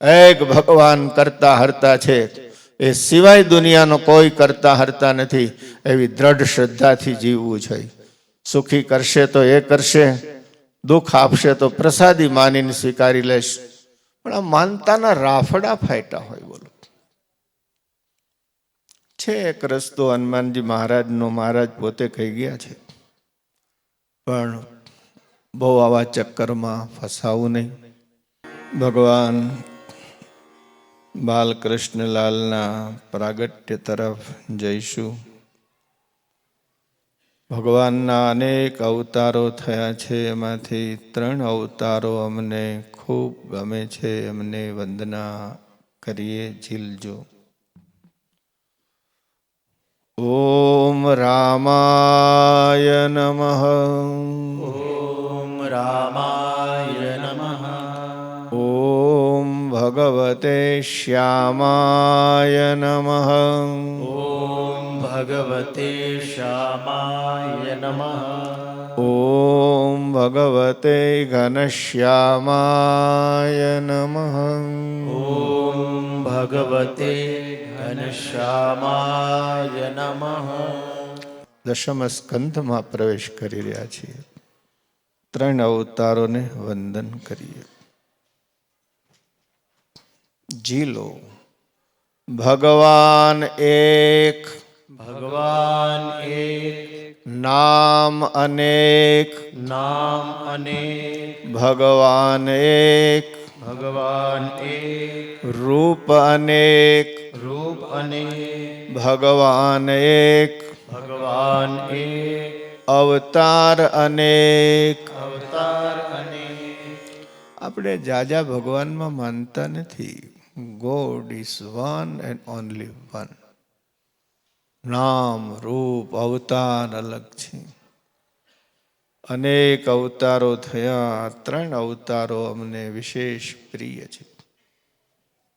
એક ભગવાન કરતા હરતા છે, એ સિવાય દુનિયાનો કોઈ કરતા હરતા નથી. એવી દ્રઢ શ્રદ્ધાથી જીવવું છે. સુખી કરશે તો એ કરશે, દુઃખ આપશે તો પ્રસાદી માનીને સ્વીકારી લેશ. પણ આ માનતાના રાફડા ફાટ્યા હોય. બોલો, છે એક રસ્તો હનુમાનજી મહારાજનો, મહારાજ પોતે કહી ગયા છે, પણ બહુ આવા ચક્કરમાં ફસાવું નહીં. ભગવાન બાલકૃષ્ણલાલના પ્રાગટ્ય તરફ જઈશું. ભગવાનના અનેક અવતારો થયા છે, એમાંથી 3 અવતારો અમને ખૂબ ગમે છે, એમને વંદના કરીએ, ઝીલજો. ઓમ રામાય નમઃ. ઓમ રામાય નમઃ. ઓમ ભગવતે શ્યામાય નમઃ. ઓમ ભગવતે શ્યામાય નમઃ. ઓમ ભગવતે ઘનશ્યામાય નમઃ. ઓમ ભગવતે ઘનશ્યામાય નમઃ. દશમ સ્કંધમાં પ્રવેશ કરી રહ્યા છીએ. 3 અવતારોને વંદન કરીએ. જીલો. ભગવાન એક, ભગવાન એક, નામ અનેક, નામ અનેક, ભગવાન એક, ભગવાન એક, રૂપ અનેક, રૂપ અનેક, ભગવાન એક, ભગવાન એક, અવતાર અનેક. અવતાર અનેક. આપણે જાજા ભગવાનમાં માનતા નથી. God is one and only one. નામ, રૂપ, અવતાર અલગ છે. અનેક અવતારો થયા. 3 અવતારો અમને વિશેષ પ્રિય છે.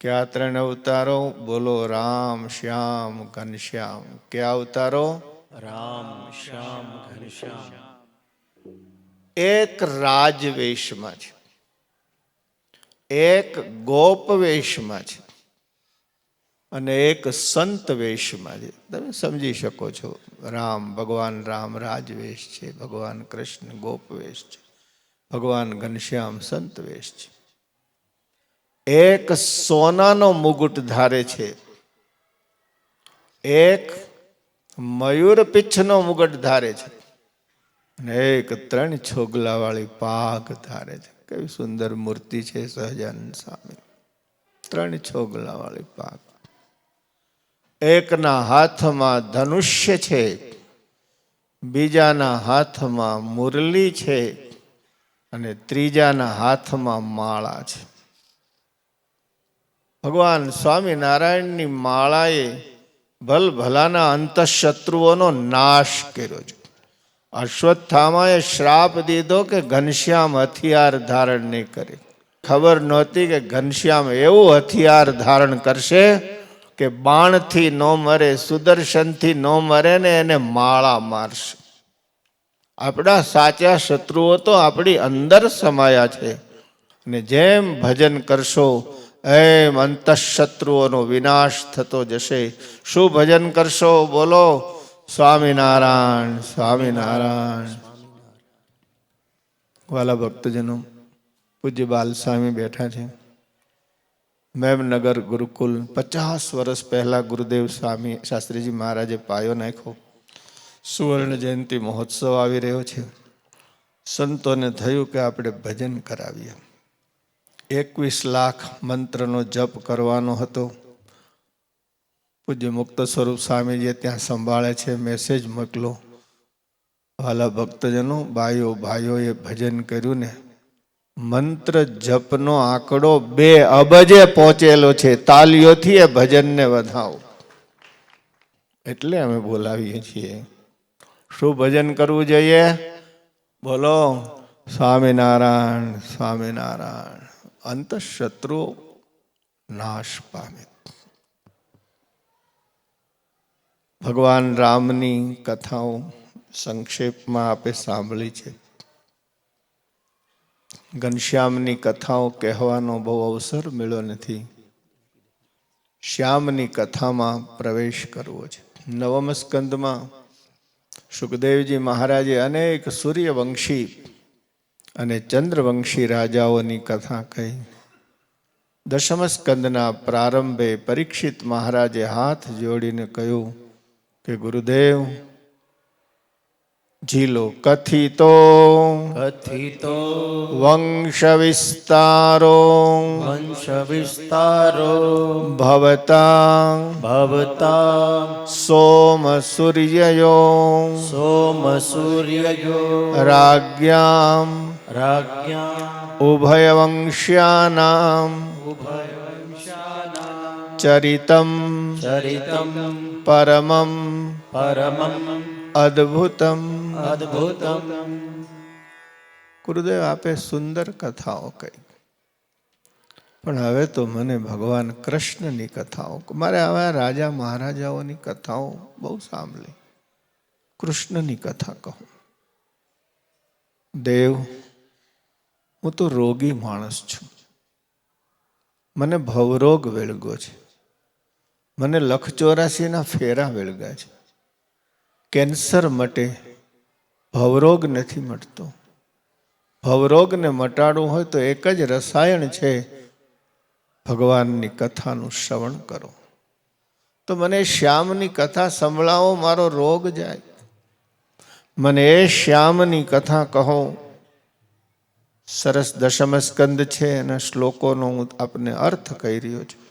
કયા 3 અવતારો? બોલો, રામ, શ્યામ, ઘનશ્યામ. કયા અવતારો? રામ, શ્યામ, ઘનશ્યામ. એક રાજવેશમાં છે, એક ગોપ વેશમાં છે, અને એક સંત વેશમાં છે. તમે સમજી શકો છો. રામ, ભગવાન રામ રાજવેશ છે, ભગવાન કૃષ્ણ ગોપવેશ છે, ભગવાન ઘનશ્યામ સંત વેશ છે. એક સોનાનો મુગુટ ધારે છે, એક મયુર પીછનો મુગટ ધારે છે, અને એક 3 છોગલા વાળી પાઘ ધારે છે. કેવી સુંદર મૂર્તિ છે સહજાનંદ સ્વામી. 3 છોગલા વાળી પાઘ. એકના હાથમાં ધનુષ્ય છે, બીજાના હાથમાં મુરલી છે, અને ત્રીજાના હાથમાં માળા છે. ભગવાન સ્વામિનારાયણની માળાએ ભલભલાના અંતઃશત્રુઓનો નાશ કર્યો છે. અશ્વત્થામાએ શ્રાપ દીધો કે ઘનશ્યામ હથિયાર ધારણ નહીં કરે. ખબર નહોતી કે ઘનશ્યામ એવું હથિયાર ધારણ કરશે કે બાણથી ન મરે, સુદર્શનથી ન મરે ને એને માળા મારશે. આપણા સાચા શત્રુઓ તો આપણી અંદર સમાયા છે, અને જેમ ભજન કરશો એમ અંતઃશત્રુઓનો વિનાશ થતો જશે. શું ભજન કરશો? બોલો, સ્વામિનારાયણ, સ્વામિનારાયણ. વાલા ભક્તજનો, પૂજ્ય બાલસ્વામી બેઠા છે. મેમનગર ગુરુકુલ 50 વર્ષ પહેલા ગુરુદેવ સ્વામી શાસ્ત્રીજી મહારાજે પાયો નાખ્યો. સુવર્ણ જયંતિ મહોત્સવ આવી રહ્યો છે. સંતોને થયું કે આપણે ભજન કરાવીએ. 21 લાખ મંત્રનો જપ કરવાનો હતો. પૂજ્ય મુક્ત સ્વરૂપ સ્વામીજી ત્યાં સંભાળે છે. મેસેજ મોકલો, વાલા ભક્તજનો, બાઈઓ ભાઈઓએ ભજન કર્યું ને, મંત્ર જપનો આંકડો 2 અબજે પહોંચેલો છે. તાલીઓથી એ ભજનને વધાવો. એટલે અમે બોલાવીએ છીએ. શું ભજન કરવું જોઈએ? બોલો, સ્વામિનારાયણ સ્વામિનારાયણ. અંતઃશત્રુઓ નાશ પામે. ભગવાન રામની કથાઓ સંક્ષેપમાં આપે સાંભળી છે. ઘનશ્યામની કથાઓ કહેવાનો બહુ અવસર મળ્યો નથી. શ્યામની કથામાં પ્રવેશ કરવો છે. 9મ સ્કંદમાં સુખદેવજી મહારાજે અનેક સૂર્યવંશી અને ચંદ્રવંશી રાજાઓની કથા કહી. 10મ સ્કંદના પ્રારંભે પરીક્ષિત મહારાજે હાથ જોડીને કહ્યું કે ગુરુદેવ, જીલો કથિતો વંશ વિસ્તારો ભવતા સોમ સૂર્યયો રાજ્ઞામ ઉભયવંશ્યાનામ ચરિતમ પરમમ અદ્ભુતમ. ગુરુદેવ આપે સુંદર કથાઓ કહી, પણ હવે તો મને ભગવાન કૃષ્ણની કથાઓ, મારે હવે રાજા મહારાજાઓની કથાઓ બહુ સાંભળી. કૃષ્ણની કથા કહો. દેવ, હું તો રોગી માણસ છું. મને ભવરોગ વેળગો છે. મને 184 ફેરા વેળગા છે. કેન્સર મટે, ભવરોગ નથી મટતો. ભવરોગને મટાડવું હોય તો એક જ રસાયણ છે, ભગવાનની કથાનું શ્રવણ કરો. તો મને શ્યામની કથા સંભળાવો, મારો રોગ જાય. મને એ શ્યામની કથા કહો. સરસ 10મ સ્કંદ છે, એના શ્લોકોનો હું આપને અર્થ કહી રહ્યો છું.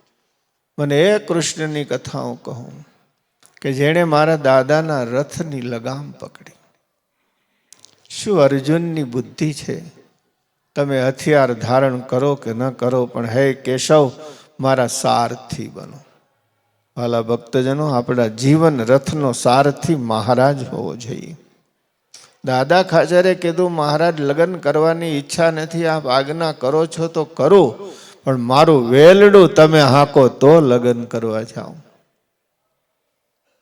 મને એ કૃષ્ણની કથાઓ કહો કે જેણે મારા દાદાના રથની લગામ પકડી. શું અર્જુનની બુદ્ધિ છે? તમે હથિયાર ધારણ કરો કે ન કરો, પણ હે કેશવ, મારા સારથી બનો. વાલા ભક્તજનો, આપણા જીવન રથનો સારથી મહારાજ હોવો જોઈએ. દાદા ખાચરે કીધું, મહારાજ લગ્ન કરવાની ઈચ્છા નથી, આપ આજ્ઞા કરો છો તો કરો, પણ મારું વેલડું તમે હાંકો તો લગ્ન કરવા જાઓ.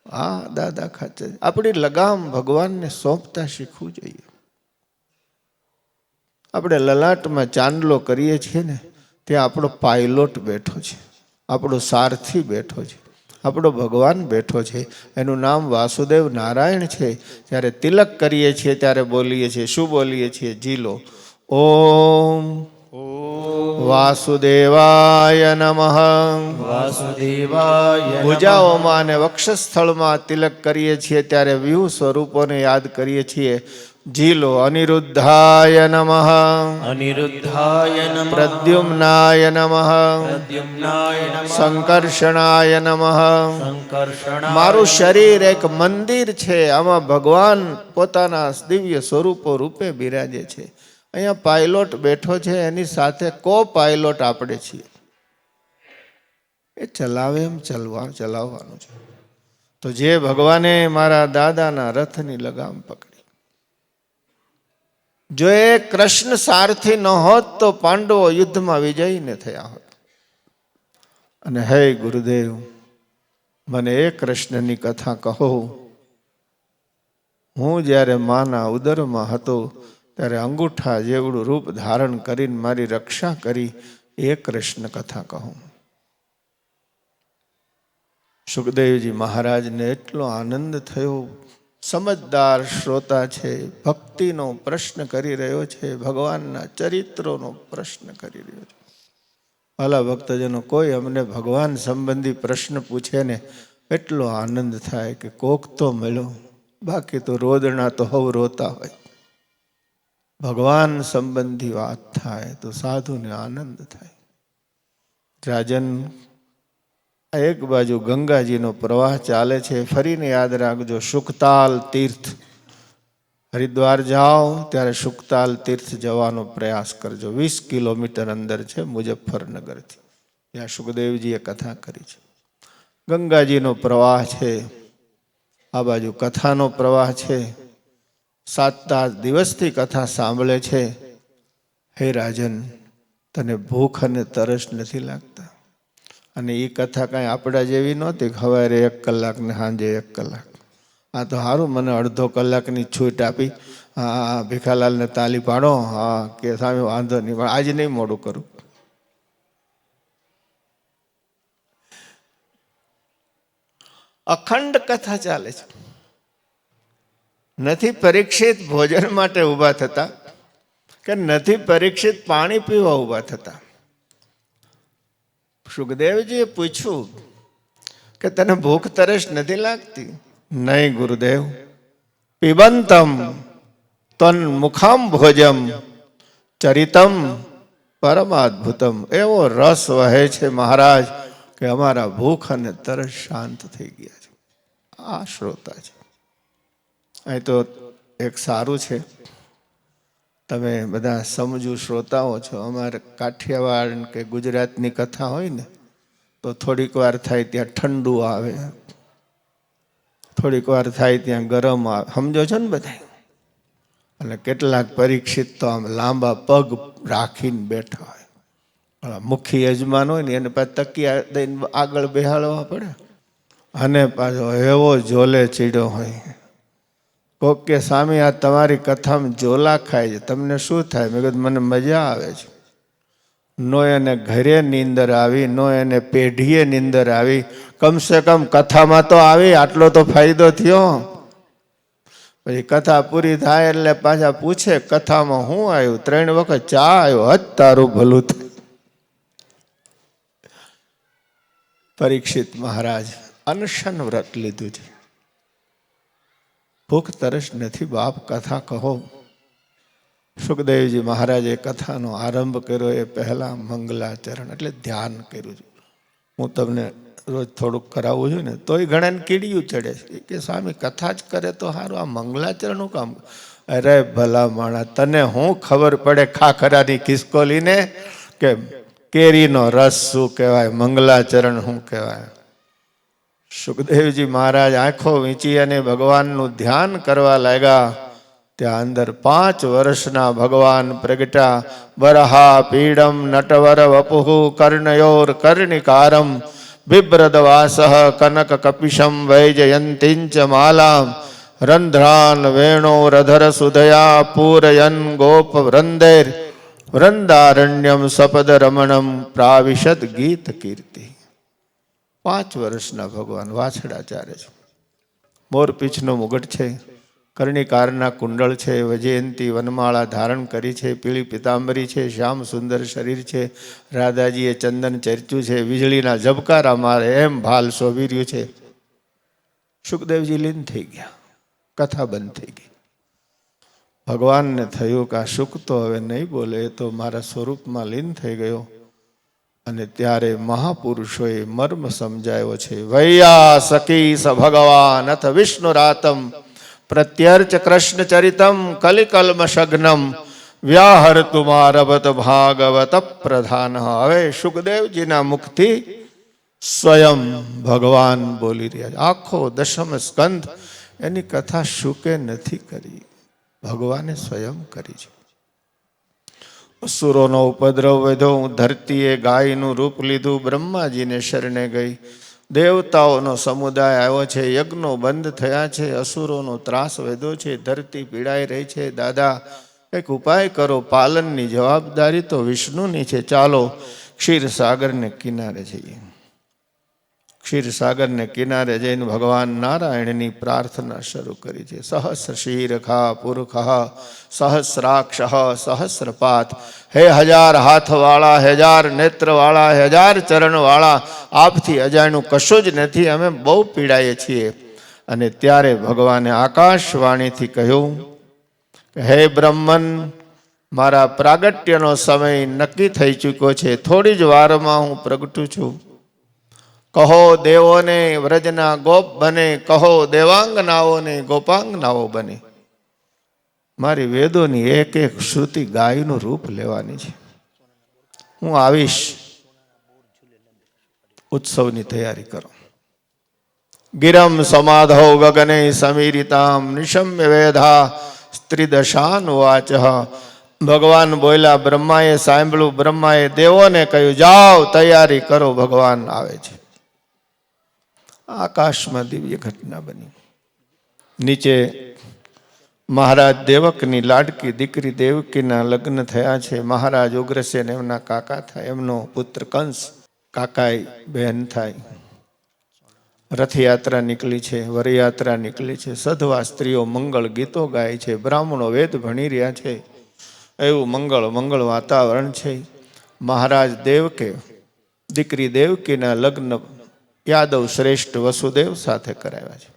આ દાદા ખાચર. આપણી લગામ ભગવાનને સોંપતા શીખવું જોઈએ. આપણે લલાટમાં ચાંદલો કરીએ છીએ ને, ત્યાં આપણો પાયલોટ બેઠો છે, આપણો સારથી બેઠો છે, આપણો ભગવાન બેઠો છે. એનું નામ વાસુદેવ નારાયણ છે. જ્યારે તિલક કરીએ છીએ ત્યારે બોલીએ છીએ, શું બોલીએ છીએ? જીલો ઓમ વાસુદેવાય નમઃ. ભુજાઓમાં અને વક્ષસ્થળમાં તિલક કરીએ છીએ ત્યારે વ્યૂહ સ્વરૂપોને યાદ કરીએ છીએ. જીલો અનિરુદ્ધાય નમઃ. પ્રદ્યુમ્નાય નમઃ. સંકર્ષણાય નમઃ. મારું શરીર એક મંદિર છે, આમાં ભગવાન પોતાના દિવ્ય સ્વરૂપો રૂપે બિરાજે છે. અહીંયા પાયલોટ બેઠો છે, એની સાથે કો પાયલોટ આપણે છીએ. એ ચલાવે એમ ચલાવવાનું છે. તો જે ભગવાને મારા દાદાના રથની લગામ પકડી, જો એ કૃષ્ણ સારથી ન હોત તો પાંડવો યુદ્ધમાં વિજયી ન થયા હોત. અને હે ગુરુદેવ, મને એ કૃષ્ણની કથા કહો. હું જ્યારે માના ઉદરમાં હતો ત્યારે અંગૂઠા જેવડું રૂપ ધારણ કરીને મારી રક્ષા કરી, એ કૃષ્ણ કથા કહો. સુખદેવજી મહારાજને એટલો આનંદ થયો સમજદાર શ્રોતા છે, ભક્તિનો પ્રશ્ન કરી રહ્યો છે, ભગવાનના ચરિત્રોનો પ્રશ્ન કરી રહ્યો છે. ભલા ભક્તજનો, કોઈ અમને ભગવાન સંબંધી પ્રશ્ન પૂછે ને એટલો આનંદ થાય કે કોક તો મળ્યો, બાકી તો રોદણા તો હવ રોતા હોય. ભગવાન સંબંધી વાત થાય તો સાધુને આનંદ થાય. રાજન, એક બાજુ ગંગાજીનો પ્રવાહ ચાલે છે. ફરીને યાદ રાખજો, સુખતાલ તીર્થ. હરિદ્વાર જાઓ ત્યારે સુખતાલ તીર્થ જવાનો પ્રયાસ કરજો. 20 કિલોમીટર અંદર છે મુજફ્ફરનગરથી. ત્યાં સુખદેવજીએ કથા કરી છે. ગંગાજીનો પ્રવાહ છે, આ બાજુ કથાનો પ્રવાહ છે. 7 દિવસથી કથા સાંભળે છે. હે રાજન, તને ભૂખ અને તરસ નથી લાગતા? અને એ કથા કાંઈ આપણા જેવી નહોતી, સવારે 1 કલાક ને સાંજે 1 કલાક. આ તો સારું, મને અડધો કલાકની છૂટ આપી. હા, ભીખાલાલને તાલી પાડો. હા કે સામે વાંધો નહીં, પણ આજે નહીં મોડું કરું. અખંડ કથા ચાલે છે. નથી પરીક્ષિત ભોજન માટે ઊભા થતા, કે નથી પરીક્ષિત પાણી પીવા ઊભા થતા. સુખદેવજીએ પૂછ્યું કે તને ભૂખ તરસ નથી લાગતી? નહીં ગુરુદેવ. પિબંતમ તન મુખામ ભોજમ ચરિતમ પરમાદ્ભુતમ. એવો રસ વહે છે મહારાજ કે અમારા ભૂખ અને તરસ શાંત થઈ ગયા છે. આ શ્રોતા છે. અહીં તો એક સારું છે, તમે બધા સમજુ શ્રોતાઓ છો. અમારે કાઠિયાવાડ કે ગુજરાતની કથા હોય ને તો થોડીક વાર થાય ત્યાં ઠંડુ આવે, થોડીક વાર થાય ત્યાં ગરમ આવે. સમજો છો ને બધા? અને કેટલાક પરીક્ષિત તો આમ લાંબા પગ રાખીને બેઠા હોય. મુખ્ય યજમાન હોય ને એને પાછા તકિયા દઈને આગળ બેહાડવા પડે. અને પાછો એવો જોલે ચીડ્યો હોય. કોક કે સ્વામી, આ તમારી કથામાં જોલા ખાય છે, તમને શું થાય? મેં કીધું મને મજા આવે છે. નો એને ઘરે નીંદર આવી, નો એને પેઢીએ નીંદર આવી, કમસે કમ કથામાં તો આવી. આટલો તો ફાયદો થયો. પછી કથા પૂરી થાય એટલે પાછા પૂછે કથામાં શું આવ્યું? 3 વખત ચા આવ્યો. હજ તારું ભલું થાય. પરીક્ષિત મહારાજ અનશન વ્રત લીધું છે. ભૂખ તરસ નથી બાપ, કથા કહો. સુખદેવજી મહારાજે કથાનો આરંભ કર્યો એ પહેલા મંગલાચરણ એટલે ધ્યાન કર્યું છે. હું તમને રોજ થોડુંક કરાવું છું ને તોય ઘણાને કીડિયું ચડે છે કે સ્વામી કથા જ કરે તો સારું, આ મંગલાચરણનું કામ. અરે ભલા માણા, તને હું ખબર પડે ખાખરાની ખિસકોલીને કે કેરીનો રસ શું કહેવાય, મંગલાચરણ શું કહેવાય? સુખદેવજી મહારાજ આંખો વીંચી અને ભગવાનનું ધ્યાન કરવા લાગ્યા. ત્યાં અંદર 5 વર્ષના ભગવાન પ્રગટા. બરહા પીડમ નટવર વપુહુ કર્ણયોર કર્ણિકારમ બિભ્રદવાસઃ કનક કપિશમ વૈજયંતિંચ માલામ રંધ્રાન વેણોરધર સુધયા પૂરયન ગોપ વૃંદેર વૃંદારણ્યમ સપદ રમણમ પ્રાવિશદ ગીત કીર્તિ. 5 વર્ષના ભગવાન વાછડા ચારે છે. મોરપીંછનો મુગટ છે, કર્ણિકારના કુંડળ છે, વજયંતી વનમાળા ધારણ કરી છે, પીળી પિતાંબરી છે, શ્યામ સુંદર શરીર છે, રાધાજીએ ચંદન ચર્ચ્યું છે, વીજળીના ઝબકારા મારે એમ ભાલ શોભી રહ્યું છે. સુખદેવજી લીન થઈ ગયા. કથા બંધ થઈ ગઈ. ભગવાનને થયું કે આ સુખ તો હવે નહીં બોલે, એ તો મારા સ્વરૂપમાં લીન થઈ ગયો. અને ત્યારે મહાપુરુષોએ મર્મ સમજાયો છે. વૈયા સખી સ ભગવાન અથ વિષ્ણુ રાતમ પ્રત્યર્ચ કૃષ્ણ ચરિતમ કલિકલ્મ શગ્નમ વ્યાહર તુમારભત ભાગવત પ્રધાન. હવે સુખદેવજીના મુખથી સ્વયં ભગવાન બોલી રહ્યા. આખો 10મ સ્કંધ એની કથા શુકે નથી કરી, ભગવાને સ્વયં કરી છે. અસુરોનો ઉપદ્રવ વધ્યો, ધરતીએ ગાયનું રૂપ લીધું, બ્રહ્માજીને શરણે ગઈ. દેવતાઓનો સમુદાય આવ્યો છે, યજ્ઞો બંધ થયા છે, અસુરોનો ત્રાસ વધ્યો છે, ધરતી પીડાઈ રહી છે. દાદા કંઈક ઉપાય કરો, પાલનની જવાબદારી તો વિષ્ણુની છે, ચાલો ક્ષીરસાગરને કિનારે જઈએ. ક્ષીરસાગરને કિનારે જઈને ભગવાન નારાયણની પ્રાર્થના શરૂ કરી છે. સહસ્ર શીરખા પુરખા સહસ્રાક્ષ સહસ્રપાત, હે 1000 હાથવાળા, 1000 નેત્રવાળા, 1000 ચરણવાળા, આપથી અજાણ્યું કશું જ નથી, અમે બહુ પીડાઈએ છીએ. અને ત્યારે ભગવાને આકાશવાણીથી કહ્યું કે હે બ્રહ્મન, મારા પ્રાગટ્યનો સમય નક્કી થઈ ચૂક્યો છે, થોડી જ વારમાં હું પ્રગટું છું. કહો દેવોને વ્રજના ગોપ બને, કહો દેવાંગનાઓને ગોપાંગનાઓ બને. મારી વેદોની એક એક શ્રુતિ ગાયનું રૂપ લેવાની છે. હું આવીશ, ઉત્સવની તૈયારી કરો. ગિરમ સમાધૌ ગગને સમીરિતામ નિશમ્ય વેધા સ્ત્રીદશાનુવાચ. ભગવાન બોલ્યા, બ્રહ્માએ સાંભળ્યું, બ્રહ્માએ દેવોને કહ્યું, જાઓ તૈયારી કરો, ભગવાન આવે છે. આકાશમાં દિવ્ય ઘટના બની. નીચે મહારાજ દેવકની લાડકી દીકરી દેવકીના લગ્ન થયા છે. મહારાજ ઉગ્રસેન એમના કાકા થાય, એમનો પુત્ર કંસ કાકાએ બહેન થાય. રથયાત્રા નીકળી છે, વરયાત્રા નીકળી છે. સધવા સ્ત્રીઓ મંગળ ગીતો ગાય છે, બ્રાહ્મણો વેદ ભણી રહ્યા છે. એવું મંગળ વાતાવરણ છે. મહારાજ દેવકે દીકરી દેવકીના લગ્ન યાદવ શ્રેષ્ઠ વસુદેવ સાથે કરાવ્યા છે.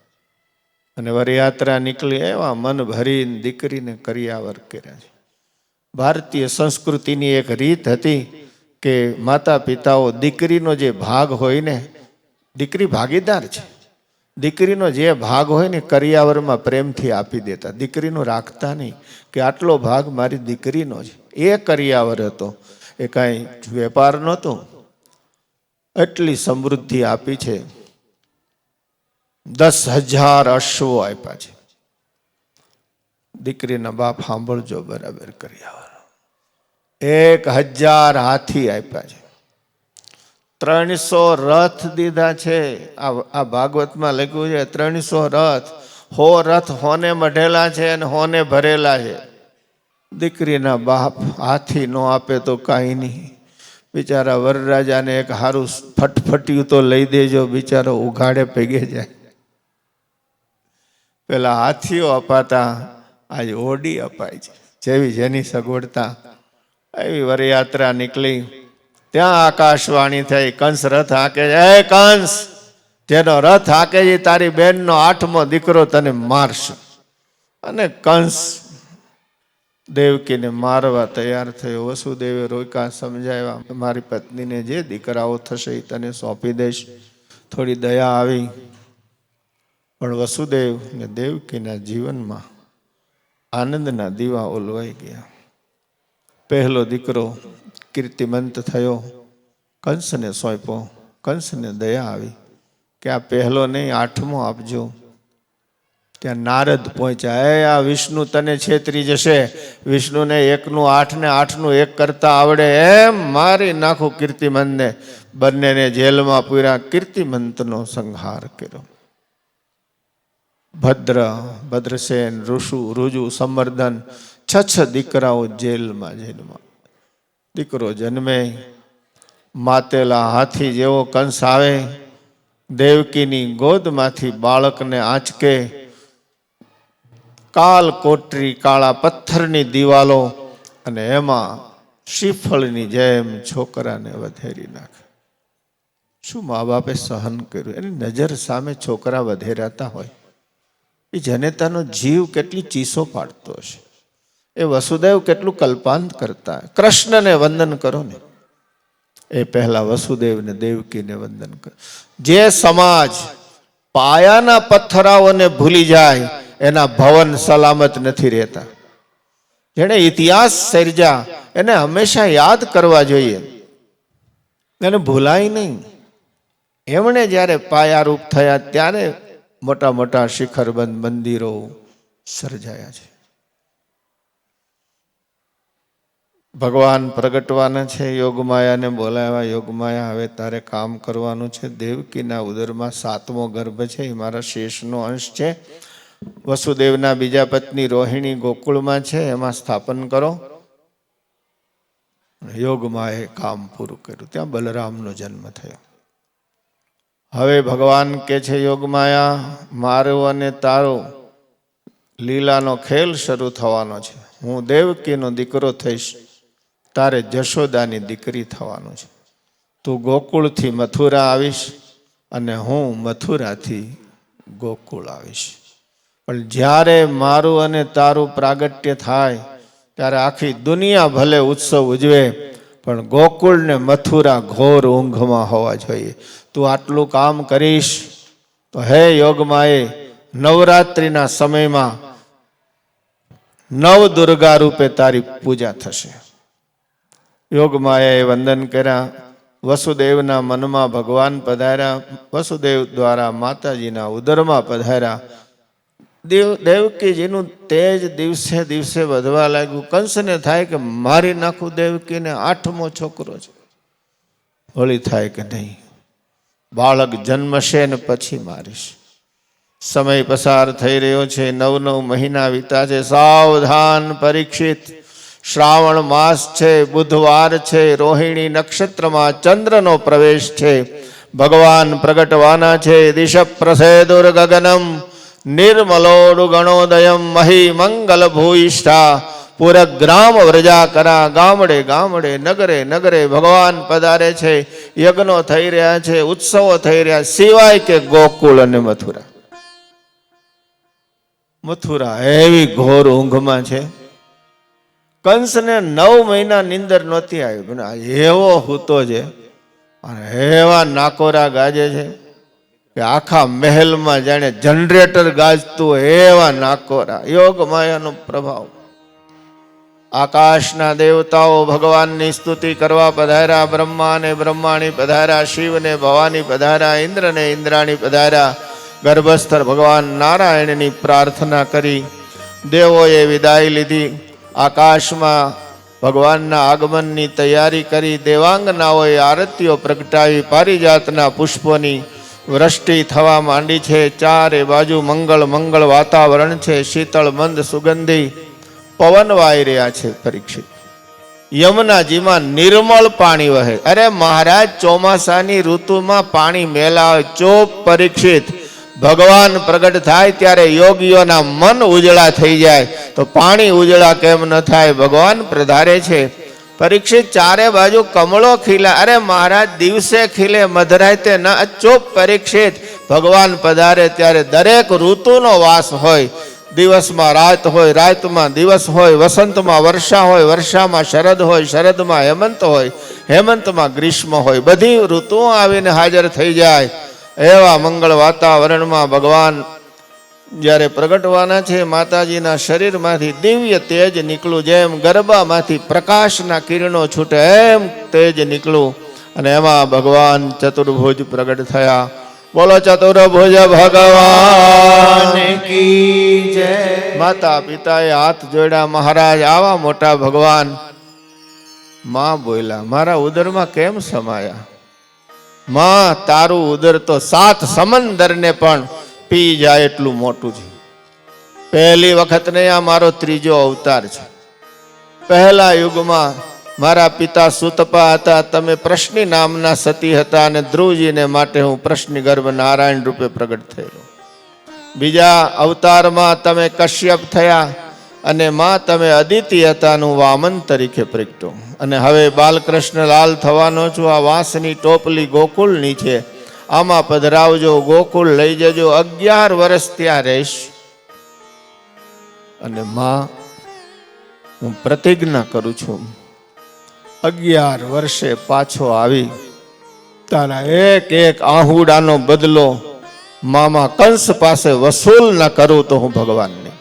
અને વરયાત્રા નીકળી, એવા મન ભરીને દીકરીને કરિયાવર કર્યા છે. ભારતીય સંસ્કૃતિની એક રીત હતી કે માતા પિતાઓ દીકરીનો જે ભાગ હોય ને, દીકરી ભાગીદાર છે, દીકરીનો જે ભાગ હોય ને કરિયાવરમાં પ્રેમથી આપી દેતા, દીકરીનો રાખતા નહીં કે આટલો ભાગ મારી દીકરીનો છે. એ કરિયાવર હતો, એ કાંઈ વેપાર નહોતો. એટલી સમૃદ્ધિ આપી છે. 10,000 અશ્વો આપ્યા છે. દીકરીના બાપ સાંભળજો બરાબર, કરિયાવર 1,000 હાથી આપ્યા છે. 300 રથ દીધા છે. આ ભાગવતમાં લખ્યું છે 300 રથ. 100 રથ હોને મઢેલા છે અને હોને ભરેલા છે. દીકરીના બાપ હાથી નો આપે તો કાંઈ નહીં. બિચારા વરરાજાને એક હારું ફટફટિયું તો લઈ દેજો, બિચારો ઉઘાડે પગે જાય. પેલા હાથીઓ અપાતા, આજે ઓડી અપાય છે. જેવી જેની સગવડતા. એવી વરયાત્રા નીકળી. ત્યાં આકાશવાણી થઈ, કંસ રથ હાકે છે. હે કંસ, જેનો રથ હાકે છે તારી બેનનો 8મો દીકરો તને મારશે. અને કંસ દેવકીને મારવા તૈયાર થયો. વસુદેવે રોક્યા, સમજાવ્યા, મારી પત્નીને જે દીકરાઓ થશે એ તને સોંપી દઈશ. થોડી દયા આવી. પણ વસુદેવ ને દેવકીના જીવનમાં આનંદના દીવા ઓલવાઈ ગયા. પહેલો દીકરો કીર્તિમંત થયો, કંસને સોંપ્યો. કંસને દયા આવી કે આ પહેલો નહીં 8મો આપજો. ત્યાં નારદ પહોંચ્યા. આ વિષ્ણુ તને છેતરી જશે, વિષ્ણુને 1નું 8 ને 8નું 1 કરતા આવડે એમ મારી નાખું કીર્તિમંતને. બંનેને જેલમાં પૂર્યા. કીર્તિમંતનો સંહાર કર્યો. ભદ્રસેન, ઋજુ, સંવર્ધન 6 દીકરાઓ જેલમાં. દીકરો જન્મે, માતેલા હાથી જેવો કંસ આવે, દેવકીની ગોદમાંથી બાળકને આંચકે. કાલ કોટરી કાળા પથ્થરની દિવાલો, અને એમાં શ્રીફળની જેમ છોકરાને વધેરી નાખે. શું મા બાપે સહન કર્યું? એની નજર સામે છોકરા વધેરાતા હોય, એ જનેતાનો જીવ કેટલી ચીસો પાડતો હશે. એ વસુદેવ કેટલું કલ્પાંત કરતા. કૃષ્ણને વંદન કરો ને, એ પહેલા વસુદેવને દેવકીને વંદન કરો. જે સમાજ પાયાના પથ્થરાઓને ભૂલી જાય એના ભવન સલામત નથી રહેતા. જેણે ઇતિહાસ સર્જા એને હંમેશા યાદ કરવા જોઈએ, એને ભૂલાય નહીં. એમણે જ્યારે પાયારૂપ થયા ત્યારે મોટા મોટા શિખરબંધ મંદિરો સર્જાયા છે. ભગવાન પ્રગટવાના છે. યોગમાયાને બોલાવ્યા. યોગમાયા, હવે તારે કામ કરવાનું છે. દેવકીના ઉદરમાં 7મો ગર્ભ છે, એ મારા શેષનો અંશ છે. વસુદેવના બીજા પત્ની રોહિણી ગોકુળમાં છે, એમાં સ્થાપન કરો. યોગમાએ કામ પૂરું કર્યું. ત્યાં બલરામનો જન્મ થયો. હવે ભગવાન કે છે યોગમાયા, મારો અને તારો લીલાનો ખેલ શરૂ થવાનો છે. હું દેવકીનો દીકરો થઈશ, તારે જશોદાની દીકરી થવાનું છે. તું ગોકુળથી મથુરા આવીશ અને હું મથુરાથી ગોકુળ આવીશ. પણ જ્યારે મારું અને તારું પ્રાગટ્ય થાય ત્યારે આખી દુનિયા ભલે ઉત્સવ ઉજવે, પણ ગોકુળ ને મથુરા ઘોર ઊંઘમાં હોવા જોઈએ. તું આટલું કામ કરીશ તો હે યોગમાએ નવરાત્રિના સમયમાં નવ દુર્ગા રૂપે તારી પૂજા થશે. યોગમાયાએ વંદન કર્યા. વસુદેવના મનમાં ભગવાન પધાર્યા. વસુદેવ દ્વારા માતાજીના ઉદરમાં પધાર્યા. દેવકીજીનું તેજ દિવસે દિવસે વધવા લાગ્યું. કંસને થાય કે મારી નાખું દેવકીને, 8મો છોકરો છે. હોળી થાય કે નહીં, બાળક જન્મશે ને પછી મારીશ. સમય પસાર થઈ રહ્યો છે. 9 મહિના વીતા છે. સાવધાન પરીક્ષિત. શ્રાવણ માસ છે, બુધવાર છે, રોહિણી નક્ષત્રમાં ચંદ્રનો પ્રવેશ છે. ભગવાન પ્રગટવાના છે. દિશ પ્રસેદુર ગગનમ નિર્મલોડુ ગણોદયમ મહી મંગલ ભૂઈષ્ઠા પુરગ્રામ વ્રજા કરા. ગામડે ગામડે નગરે નગરે ભગવાન પધારે છે. યજ્ઞો થઈ રહ્યા છે, ઉત્સવો થઈ રહ્યા, સિવાય કે ગોકુળ અને મથુરા. મથુરા એવી ઘોર ઊંઘમાં છે. કંસને 9 મહિના નીંદર નહોતી આવી, પણ એવો હૂતો છે અને એવા નાકોરા ગાજે છે કે આખા મહેલમાં જાણે જનરેટર ગાજતું એવા નાકોરા. યોગ માયાનો પ્રભાવ. આકાશના દેવતાઓ ભગવાનની સ્તુતિ કરવા પધાર્યા. બ્રહ્મા ને બ્રહ્માણી પધાર્યા, શિવ ને ભવાની પધાર્યા, ઇન્દ્ર ને ઇન્દ્રાણી પધાર્યા. ગર્ભસ્થ ભગવાન નારાયણની પ્રાર્થના કરી દેવોએ વિદાય લીધી. આકાશમાં ભગવાનના આગમનની તૈયારી કરી. દેવાંગનાઓએ આરતીઓ પ્રગટાવી. પારિજાતના પુષ્પોની વૃષ્ટિ થવા માંડી છે. ચારે બાજુ મંગળ મંગળ વાતાવરણ છે. શીતળ મંદ સુગંધી પવન વાઈ રહ્યા છે. પરીક્ષિત, યમુનાજીમાં નિર્મળ પાણી વહે. અરે મહારાજ, ચોમાસાની ઋતુમાં પાણી મેલાવે. ચોપ પરીક્ષિત, ભગવાન પ્રગટ થાય ત્યારે યોગીઓના મન ઉજળા થઈ જાય, તો પાણી ઉજળા કેમ ન થાય? ભગવાન પ્રધારે છે. પરીક્ષિત, ચારે બાજુ કમળો ખીલે. અરે મહારાજ, દિવસે ખીલે મધરાતે ન. ચોપ પરીક્ષિત, ભગવાન પધારે ત્યારે દરેક ઋતુનો વાસ હોય. દિવસમાં રાત હોય, રાતમાં દિવસ હોય, વસંતમાં વર્ષા હોય, વર્ષામાં શરદ હોય, શરદમાં હેમંત હોય, હેમંતમાં ગ્રીષ્મ હોય. બધી ઋતુઓ આવીને હાજર થઈ જાય. એવા મંગળ વાતાવરણમાં ભગવાન જ્યારે પ્રગટવાના છે. માતાજીના શરીરમાંથી દિવ્ય તેજ નીકળ્યું. જેમ ગરબામાંથી પ્રકાશના કિરણો છૂટે એમ તેજ નીકળ્યું અને એમાં ભગવાન ચતુર્ભુજ પ્રગટ થયા. બોલો ચતુર્ભુજ ભગવાન કી જય. માતા પિતાએ હાથ જોડ્યા. મહારાજ, આવા મોટા ભગવાન. માં બોલ્યા, મારા ઉદરમાં કેમ સમાયા? માં, તારું ઉદર તો 7 સમંદરને પણ પી જાય એટલું મોટું છે. પહેલી વખત નહીં, આ મારો 3જો અવતાર છે. પહેલા યુગમાં મારા પિતા સુતપા હતા. તમે પ્રશ્નિ નામના સતી હતા અને ધ્રુવજીને માટે હું પ્રશ્નિ ગર્ભ નારાયણ રૂપે પ્રગટ થયેલો. બીજા અવતારમાં તમે કશ્યપ થયા અને માં તમે અદિતિ હતાનું વામન તરીકે પ્રગટો. અને હવે બાલકૃષ્ણ લાલ થવાનો છું. આ વાંસની ટોપલી ગોકુળની છે, આમાં પધરાવજો, ગોકુળ લઈ જજો. 11 વર્ષ ત્યાં રહીશ. અને માં, હું પ્રતિજ્ઞા કરું છું, 11 વર્ષે પાછો આવી તારા એક એક આહુડાનો બદલો મામા કંસ પાસે વસૂલ ન કરું તો હું ભગવાન નહીં.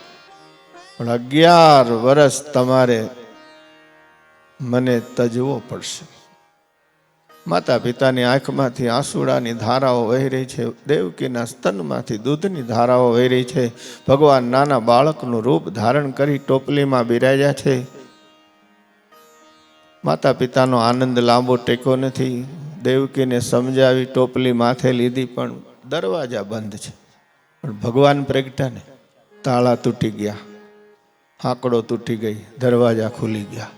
પણ 11 વર્ષ તમારે મને તજવો પડશે. માતા પિતાની આંખમાંથી આંસુડાની ધારાઓ વહી રહી છે. દેવકીના સ્તનમાંથી દૂધની ધારાઓ વહી રહી છે. ભગવાન નાના બાળકનું રૂપ ધારણ કરી ટોપલીમાં બિરાજ્યા છે. માતા પિતાનો આનંદ લાંબો ટેકો નથી. દેવકીને સમજાવી ટોપલી માથે લીધી, પણ દરવાજા બંધ છે. પણ ભગવાન પ્રગટ્યા ને, તાળા તૂટી ગયા, હાકડો તૂટી ગઈ, દરવાજા ખુલી ગયા.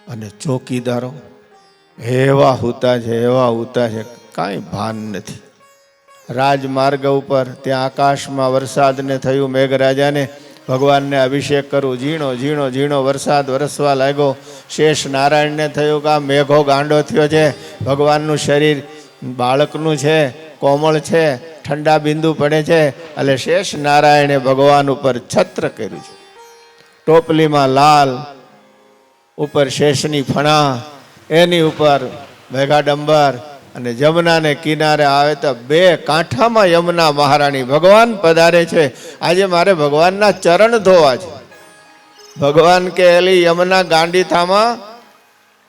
અને ચોકીદારો એવા હુતા છે, એવા હુતા છે, કાંઈ ભાન નથી. રાજમાર્ગ ઉપર ત્યાં આકાશમાં વરસાદને થયું, મેઘરાજાને ભગવાનને અભિષેક કરું, ઝીણો ઝીણો ઝીણો વરસાદ વરસવા લાગ્યો. શેષ નારાયણને થયું કે આ મેઘો ગાંડો થયો છે, ભગવાનનું શરીર બાળકનું છે, કોમળ છે, ઠંડા બિંદુ પડે છે, એટલે શેષ નારાયણે ભગવાન ઉપર છત્ર કર્યું છે. ટોપલીમાં લાલ, ઉપર શેષની ફણા, એની ઉપર મેઘાડંબર, અને જમનાને કિનારે આવે તો બે કાંઠામાં યમુના મહારાણી ભગવાન પધારે છે. આજે મારે ભગવાનના ચરણ ધોવા છે. ભગવાન કે એલી યમુના ગાંડીથામાં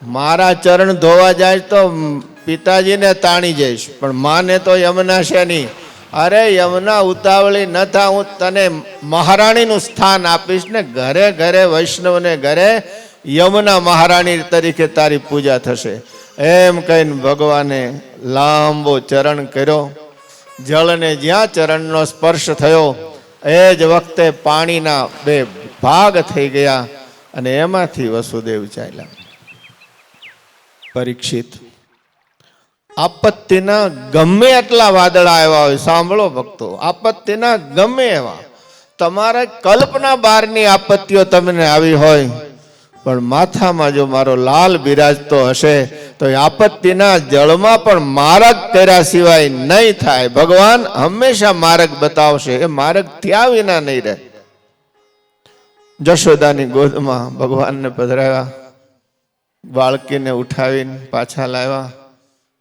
મારા ચરણ ધોવા જાય તો પિતાજીને તાણી જઈશ, પણ માને તો યમુના છે નહીં. અરે યમુના ઉતાવળી ન થા, હું તને મહારાણીનું સ્થાન આપીશ ને ઘરે ઘરે વૈષ્ણવને ઘરે યમુના મહારાણી તરીકે તારી પૂજા થશે. એમ કહીને ભગવાને લાંબો ચરણ કર્યો. જળને જ્યાં ચરણનો સ્પર્શ થયો એ જ વખતે પાણીના બે ભાગ થઈ ગયા અને એમાંથી વસુદેવ ચાલ્યા. પરીક્ષિત, આપત્તિના ગમે એટલા વાદળા આવ્યા હોય, સાંભળો ભક્તો, આપત્તિના ગમે એવા, તમારા કલ્પના બહારની આપત્તિઓ તમને આવી હોય, પણ માથામાં જો મારો લાલ બિરાજતો હશે તો એ આપત્તિના જળમાં પણ માર્ગ કર્યા સિવાય નહીં થાય. ભગવાન હંમેશા માર્ગ બતાવશે, એ માર્ગ થયા વિના નહીં રહે. જશોદાની ગોદમાં ભગવાનને પધરાવ્યા, બાળકીને ઉઠાવીને પાછા લાવ્યા.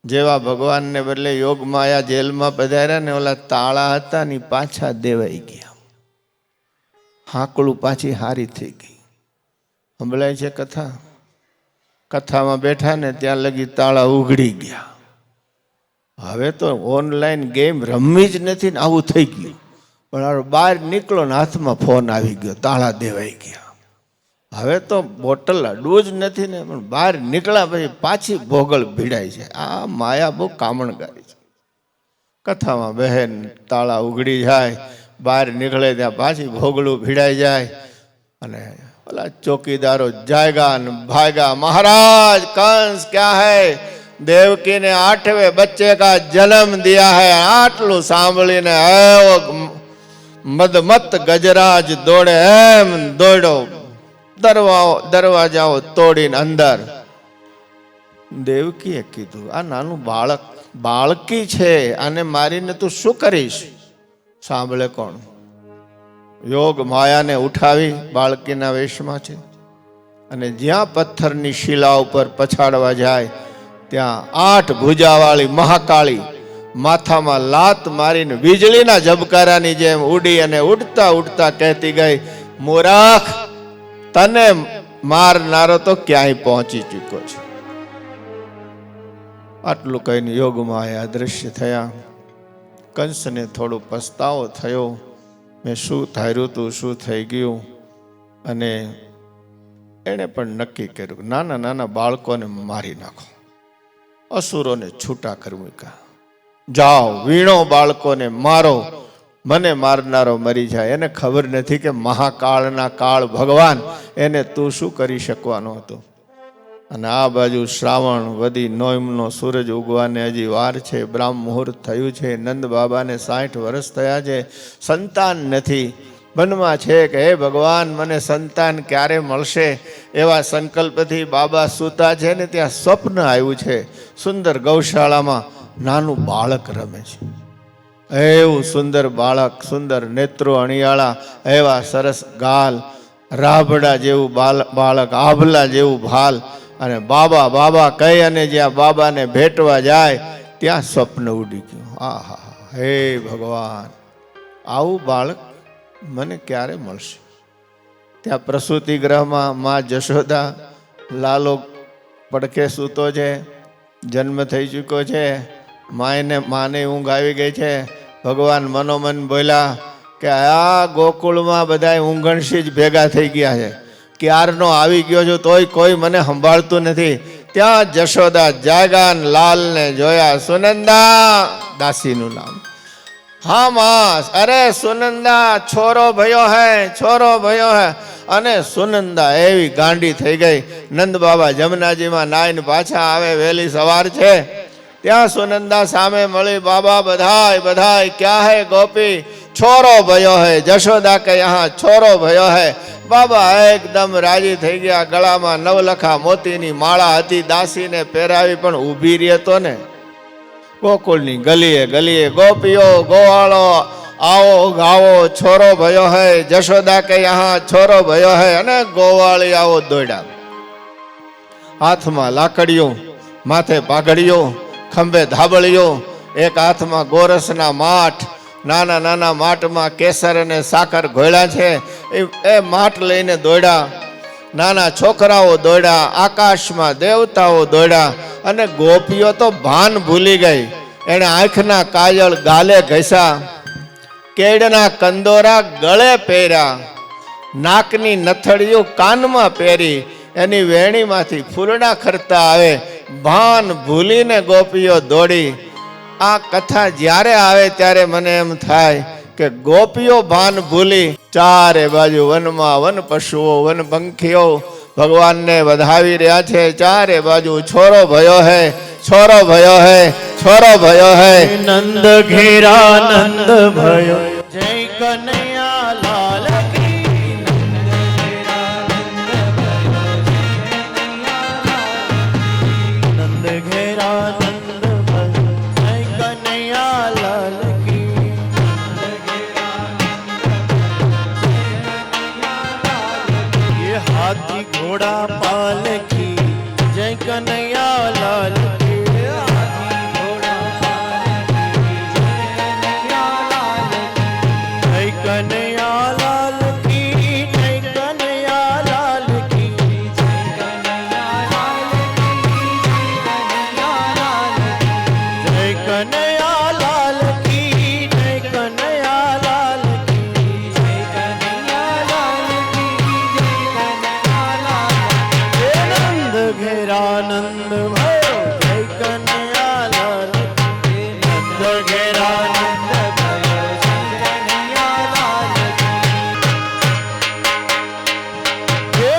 જેવા ભગવાનને બદલે યોગ માયા જેલમાં પધાર્યા ને ઓલા તાળા હતા ને પાછા દેવાઈ ગયા. હાકડું પાછી હારી થઈ ગઈ. સંભળાય છે કથા? કથામાં બેઠા ને ત્યાં લગી તાળા ઉઘડી ગયા. હવે તો ઓનલાઈન ગેમ રમવી જ નથી ને આવું થઈ ગયું. પણ બહાર નીકળો ને હાથમાં ફોન આવી ગયો, તાળા દેવાઈ ગયા. હવે તો બોટલ અડવું જ નથી ને, પણ બહાર નીકળ્યા પછી પાછી ભોગળ ભીડાય છે. આ માયા બહુ કામણગારી છે. કથામાં બહેન તાળા ઉઘડી જાય, બહાર નીકળે ત્યાં પાછી ભોગળું ભીડાઈ જાય. અને ઓલા ચોકીદારો જાયગા ને ભાગા, મહારાજ કંસ ક્યાં હૈ, દેવકી ને 8वें बच्चे का जन्म दिया है. આટલું સાંભળીને એવો મદમત ગજરાજ દોડે એમ દોડ્યો, દરવાજાઓ તોડીને અંદર. દેવકીએ કીધું, આ નાનું બાળકી છે, આને મારીને તું શું કરીશ? સાંભળે કોણ? યોગ માયાને ઉઠાવી બાળકીના વેશમાં છે, અને જ્યાં પથ્થરની શિલા ઉપર પછાડવા જાય ત્યાં 8 ભુજાવાળી મહાકાળી માથામાં લાત મારીને વીજળીના ઝબકારાની જેમ ઉડી અને ઉડતા ઉડતા કહેતી ગઈ, મૂર્ખ, તને મારનારો તો ક્યાંય પહોંચી ચૂક્યો છે. આટલું કહીને યોગમાં એ અદૃશ્ય થયા. કંસને થોડો પસ્તાવો થયો, મેં શું ધાર્યું તું, શું થઈ ગયું. અને એણે પણ નક્કી કર્યું, નાના નાના બાળકોને મારી નાખો, અસુરોને છૂટા કરી મૂક્યા. જાઓ, વીણો બાળકોને મારો, મને મારનારો મરી જાય. એને ખબર નથી કે મહાકાળના કાળ ભગવાન, એને તું શું કરી શકવાનો હતો. અને આ બાજુ શ્રાવણ વધી નોમનો સૂરજ ઉગવાને હજી વાર છે. બ્રાહ્મ મુહૂર્ત થયું છે. નંદ બાબાને 60 વર્ષ થયા છે, સંતાન નથી. મનમાં છે કે હે ભગવાન, મને સંતાન ક્યારે મળશે. એવા સંકલ્પથી બાબા સૂતા છે ને ત્યાં સ્વપ્ન આવ્યું છે, સુંદર ગૌશાળામાં નાનું બાળક રમે છે. એવું સુંદર બાળક, સુંદર નેત્રો અણિયાળા, એવા સરસ ગાલ, રાભડા જેવું બાળક, આભલા જેવું ભાલ. અને બાબા બાબા કહી અને જ્યાં બાબાને ભેટવા જાય ત્યાં સ્વપ્ન ઉડી ગયું. આહા, હે ભગવાન, આવું બાળક મને ક્યારે મળશે. ત્યાં પ્રસૂતિ ગૃહમાં માં જશોદા લાલો પડખે સૂતો છે, જન્મ થઈ ચૂક્યો છે. માને ઊંઘ આવી ગઈ છે. ભગવાન મનોમન બોલ્યા કે આ ગોકુળમાં બધા ઊંઘણશી જ ભેગા થઈ ગયા છે, ક્યારનો આવી ગયો છું તોય કોઈ મને સંભાળતું નથી. ત્યાં જશોદા જાગા લાલને જોયા. સુનંદા, દાસીનું નામ. હા માસ, અરે સુનંદા, છોરો ભયો હે, છોરો ભયો હે. અને સુનંદા એવી ગાંડી થઈ ગઈ. નંદ બાબા જમનાજીમાં નાઈને પાછા આવે, વહેલી સવાર છે ત્યાં સુનંદા સામે મળી, બાબા બધાય બધાય ક્યાં હે ગોપી? छोरो भयो है। जशोदा के यहाँ छोरो भयो है। बाबा एकदम राजी થઈ ગયા। ગળામાં નવલખા મોતીની માળા હતી, દાસીને પહેરાવી, પણ ઊભી રહી તો ને ગોકુળની ગલીએ ગલીએ ગોપીઓ ગોવાળો आओ गाओ छोरो भयो है। जशोदा के यहाँ छोरो भयो है। અને ગોવાળી આવો દોડ્યા, હાથમાં લાકડીઓ, માથે પાઘડીઓ, ખંભે ધાબળીઓ, એક હાથમાં ગોરસના માઠ, નાના નાના માટમાં કેસર અને સાકર ઘોળ્યા છે, એ માઠ લઈને દોડ્યા। નાના છોકરાઓ દોડ્યા, આકાશમાં દેવતાઓ દોડ્યા, અને ગોપીઓ તો ભાન ભૂલી ગઈ। એણે આંખના કાજળ ગાલે ઘસ્યા, કેળના કંદોરા ગળે પહેર્યા, નાકની નથડીઓ કાનમાં પહેરી, એની વેણીમાંથી ફૂલડા ખરતા આવે। ભાન ભૂલીને ગોપીઓ દોડી। આ કથા જ્યારે આવે ત્યારે મને એમ થાય કે ગોપીઓ ભાન ભૂલી ચારે બાજુ વનમાં વન પશુઓ, વન પંખીઓ ભગવાનને વધાવી રહ્યા છે। ચારે બાજુ छोरो भयो है, छोरो भयो है, छोरो भयो है। नंद घेरा नंद भयो, जय कन्हैया लाल की। नंद घेरा नंद भयो, जय कन्हैया लाल की। ये हाथी घोड़ा पालकी, जय कन्हैया लाल की। कन्हैया लाल की, जय कन्हैया लाल की। जय कन्हैया लाल की, जय कन्हैया लाल की। नंद घेरा नंद भयो, जय कन्हैया लाल की। नंद घेरा नंद भयो, जय कन्हैया लाल की।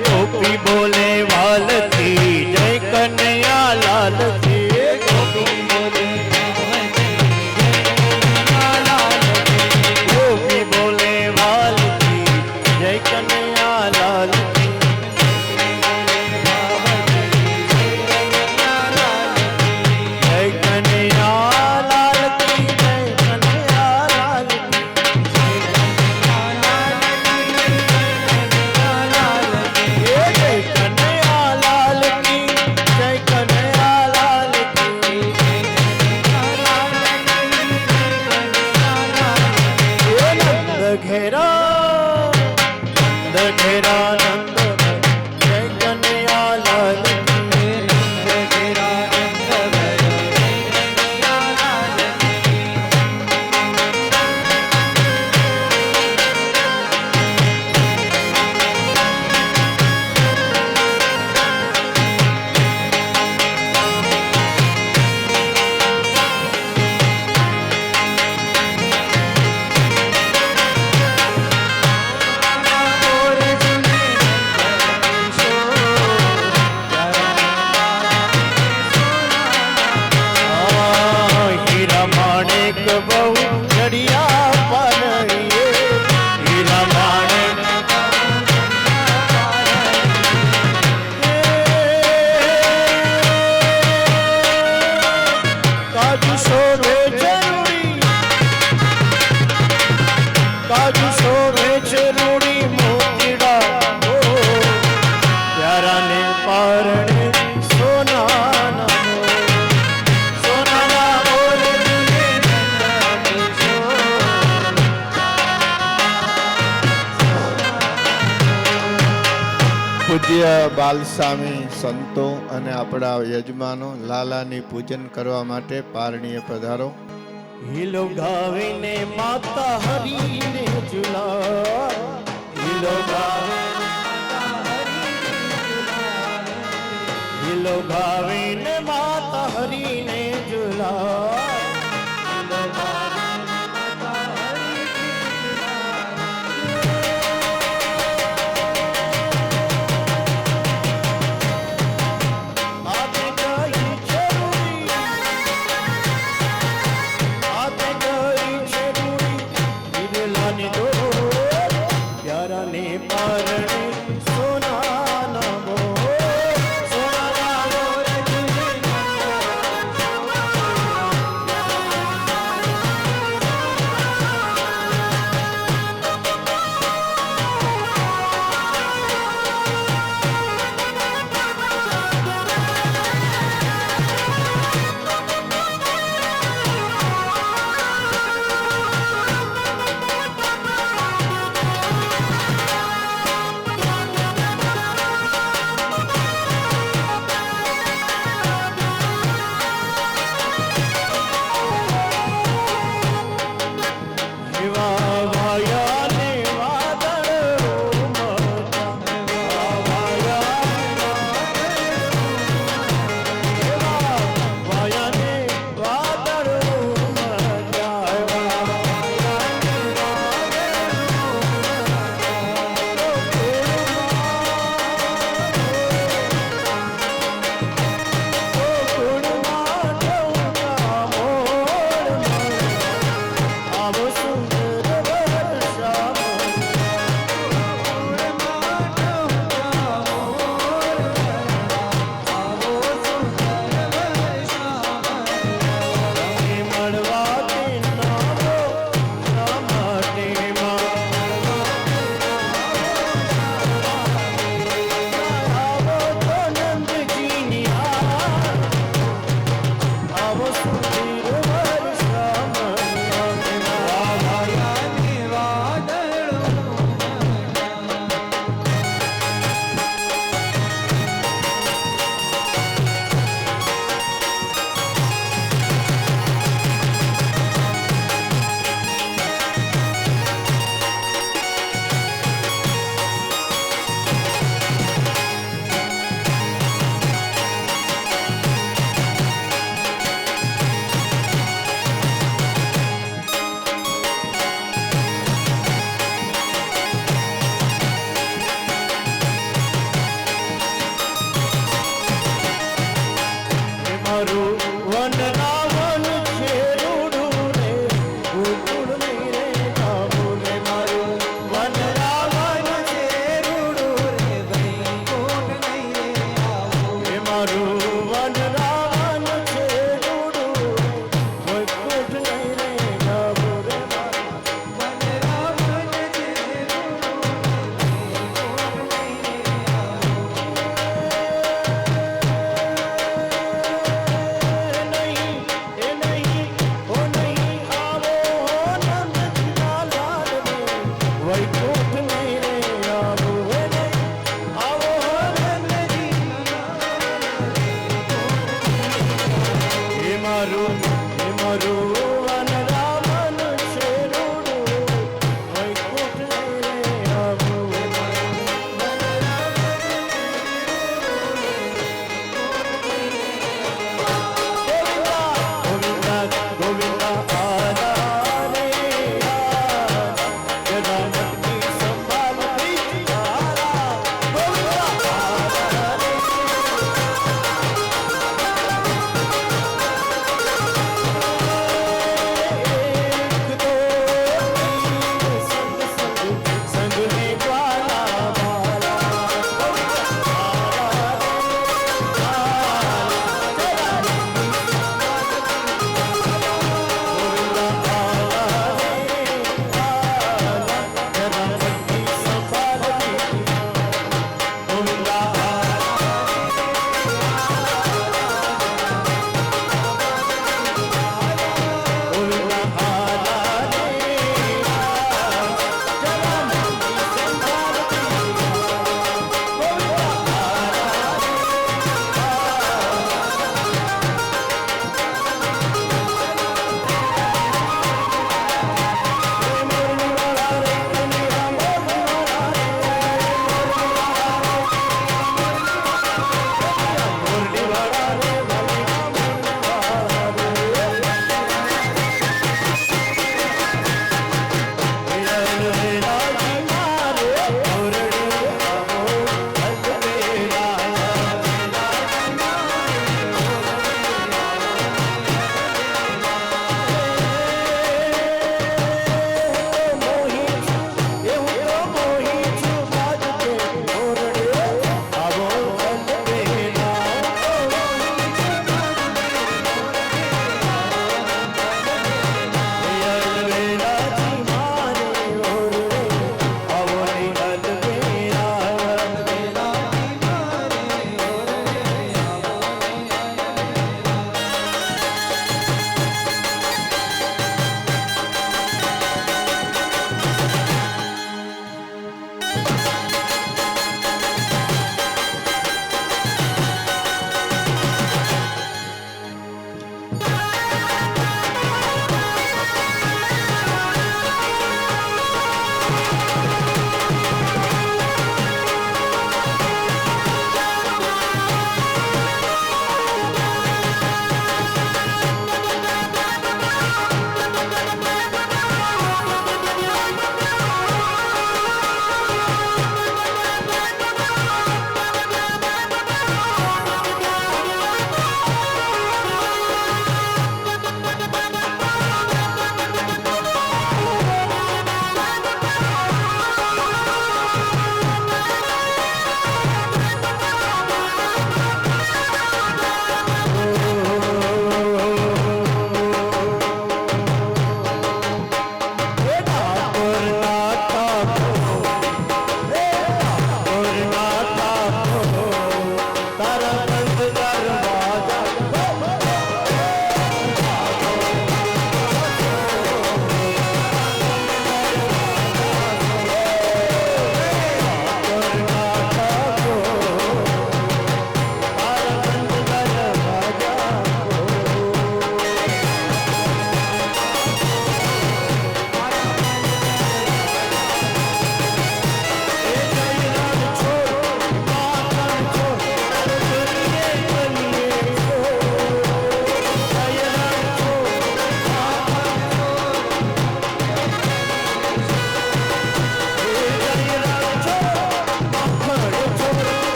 गोपी बोले वाल की, जय कन्हैया लाल की। गोपी बोले गोपी बोले वाल की, जय कन्हैया लाल की। जय कन्हैया लाल की, जय कन्हैया लाल की। जय कन्हैया लाल की, जय कन्हैया लाल की। नंद घेरा नंद जय कन्हैया लाल की। नंद घेरा नंद हीरा माणिक बहु जड़िया पानिए। हीरा माणिक काजू शोभे जरूरी, काजू शोभे जरूरी मोतीड़ा हो। प्यारा ने पारणे सोना ना हो, सोना ना बोले दुल्हे नंदा पूछो। પૂજ્ય બાલસ્વામી સંતો અને આપણા યજમાનો લાલાની પૂજન કરવા માટે પારણીએ પધારો। હિલો ગાવીને માતા હરીને ઝુલા, હિલો હિલો ગાવીને માતા હરીને ઝુલા।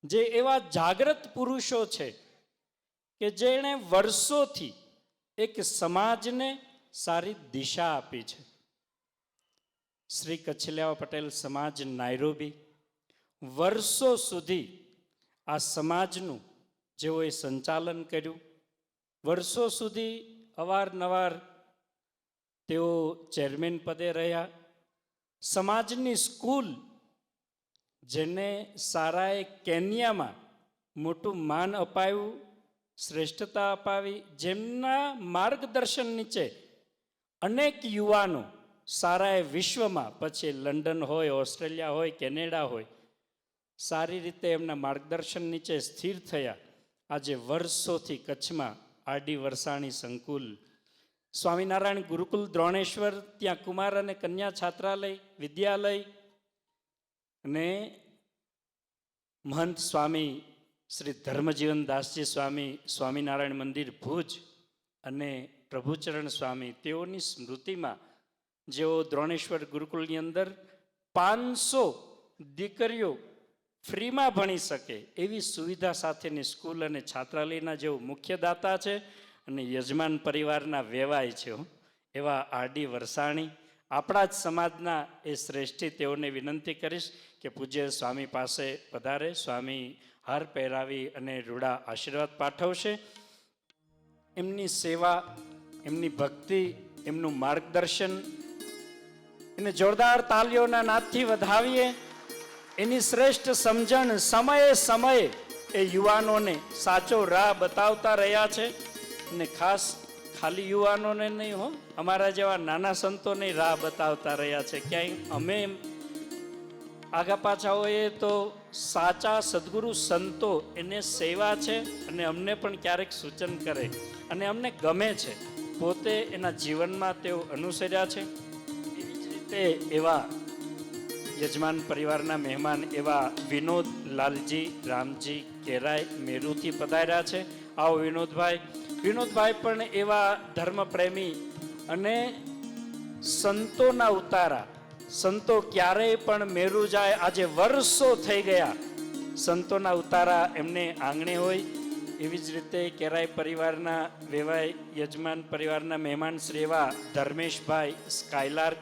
જે એવા જાગૃત પુરુષો છે કે જેણે વર્ષોથી એક સમાજને સારી દિશા આપી છે. શ્રી કચ્છલિયા પટેલ સમાજ નાયરોબી વર્ષો સુધી આ સમાજનું જેઓએ સંચાલન કર્યું, વર્ષો સુધી અવારનવાર તેઓ ચેરમેન પદે રહ્યા. સમાજની સ્કૂલ જેને સારાએ કેન્યામાં મોટું માન અપાયું, શ્રેષ્ઠતા અપાવી, જેમના માર્ગદર્શન નીચે અનેક યુવાનો સારાએ વિશ્વમાં, પછી લંડન હોય, ઓસ્ટ્રેલિયા હોય, કેનેડા હોય, સારી રીતે એમના માર્ગદર્શન નીચે સ્થિર થયા. આજે વર્ષોથી કચ્છમાં આરડી વરસાણી સંકુલ, સ્વામિનારાયણ ગુરુકુલ દ્રોણેશ્વર, ત્યાં કુમાર અને કન્યા છાત્રાલય, વિદ્યાલય, અને મહંત સ્વામી શ્રી ધર્મજીવન દાસજી સ્વામી સ્વામિનારાયણ મંદિર ભુજ અને પ્રભુચરણ સ્વામી, તેઓની સ્મૃતિમાં જેઓ દ્રોણેશ્વર ગુરુકુલની અંદર 500 દીકરીઓ ફ્રીમાં ભણી શકે એવી સુવિધા સાથેની સ્કૂલ અને છાત્રાલયના જેઓ મુખ્ય દાતા છે અને યજમાન પરિવારના વેવાય છે એવા આરડી વરસાણી, આપણા જ સમાજના એ શ્રેષ્ઠી, તેઓને વિનંતી કરીશ કે પૂજ્ય સ્વામી પાસે પધારે. સ્વામી હાર પહેરાવી અને રૂડા આશીર્વાદ પાઠવશે. એમની સેવા, એમની ભક્તિ, એમનું માર્ગદર્શન, એને જોરદાર તાલીઓના નાદથી વધાવીએ. એની શ્રેષ્ઠ સમજણ સમયે સમયે એ યુવાનોને સાચો રાહ બતાવતા રહ્યા છે. અને ખાસ ખાલી યુવાનોને નહીં હો, અમારા જેવા નાના સંતોને રાહ બતાવતા રહ્યા છે. ક્યાંય અમે આગા પાછા હોઈએ તો સાચા સદગુરુ સંતો એને સેવા છે અને અમને પણ ક્યારેક સૂચન કરે અને અમને ગમે છે, પોતે એના જીવનમાં તેઓ અનુસર્યા છે. એવી જ રીતે એવા યજમાન પરિવારના મહેમાન એવા વિનોદ લાલજી રામજી કેરાય મેરુથી પધાર્યા છે. આવો વિનોદભાઈ. વિનોદભાઈ પણ એવા ધર્મપ્રેમી અને સંતોના ઉતારા, સંતો ક્યારેય પણ મેરુ જાય, આજે વર્ષો થઈ ગયા, સંતોના ઉતારા એમને આંગણે હોય. એવી જ રીતે કેરાય પરિવારના વેવાય યજમાન પરિવારના મહેમાન શ્રી એવા ધર્મેશભાઈ સ્કાયલાર્ક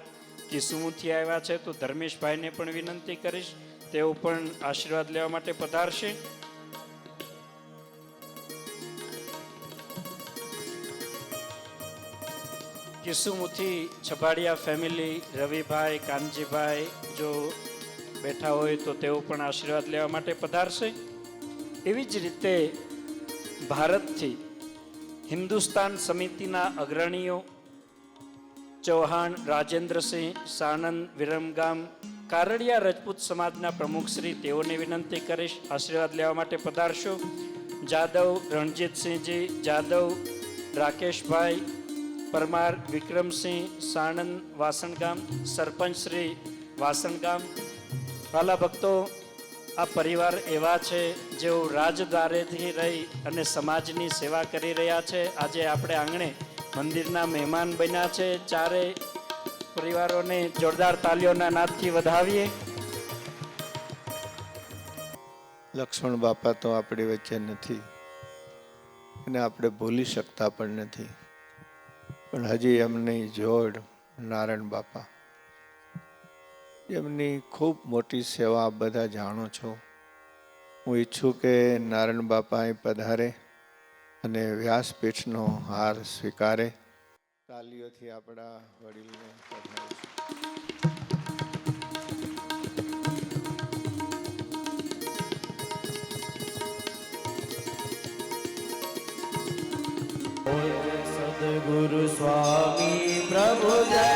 કિસુમુથી આવ્યા છે. તો ધર્મેશભાઈને પણ વિનંતી કરીશ, તેઓ પણ આશીર્વાદ લેવા માટે પધારશે. કિસુમુથી છબાડિયા ફેમિલી, રવિભાઈ, કાનજીભાઈ જો બેઠા હોય તો તેઓ પણ આશીર્વાદ લેવા માટે પધારશે. એવી જ રીતે ભારતથી હિન્દુસ્તાન સમિતિના અગ્રણીઓ ચૌહાણ રાજેન્દ્રસિંહ, સાણંદ, વિરમગામ, કારડિયા રજપૂત સમાજના પ્રમુખશ્રી, તેઓને વિનંતી કરીશ આશીર્વાદ લેવા માટે પધારશો. જાદવ રણજીતસિંહજી જાદવ, રાકેશભાઈ પરમાર, વિક્રમસિંહ, સાણંદ વાસણગામ, સરપંચ શ્રી વાસણગામ. વાલા ભક્તો, આ પરિવાર એવા છે જેઓ રાજદ્વારેથી રહી અને સમાજની સેવા કરી રહ્યા છે. આજે આપણે આંગણે મંદિરના મહેમાન બન્યા છે. ચારે પરિવારોને જોરદાર તાલીઓના નાદથી વધાવીએ. લક્ષ્મણ બાપા તો આપણી વચ્ચે નથી અને આપણે ભૂલી શકતા પણ નથી, પણ હજી એમની જોડ નારાયણ બાપા, એમની ખૂબ મોટી સેવા આપ બધા જાણો છો. હું ઈચ્છું કે નારાયણ બાપા અહીં પધારે અને વ્યાસપીઠનો હાર સ્વીકારે. તાલીઓથી આપણા વડીલને સદગુરુ સ્વામી પ્રભુ જય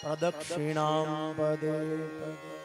પ્રદક્ષિણામ પદે પદે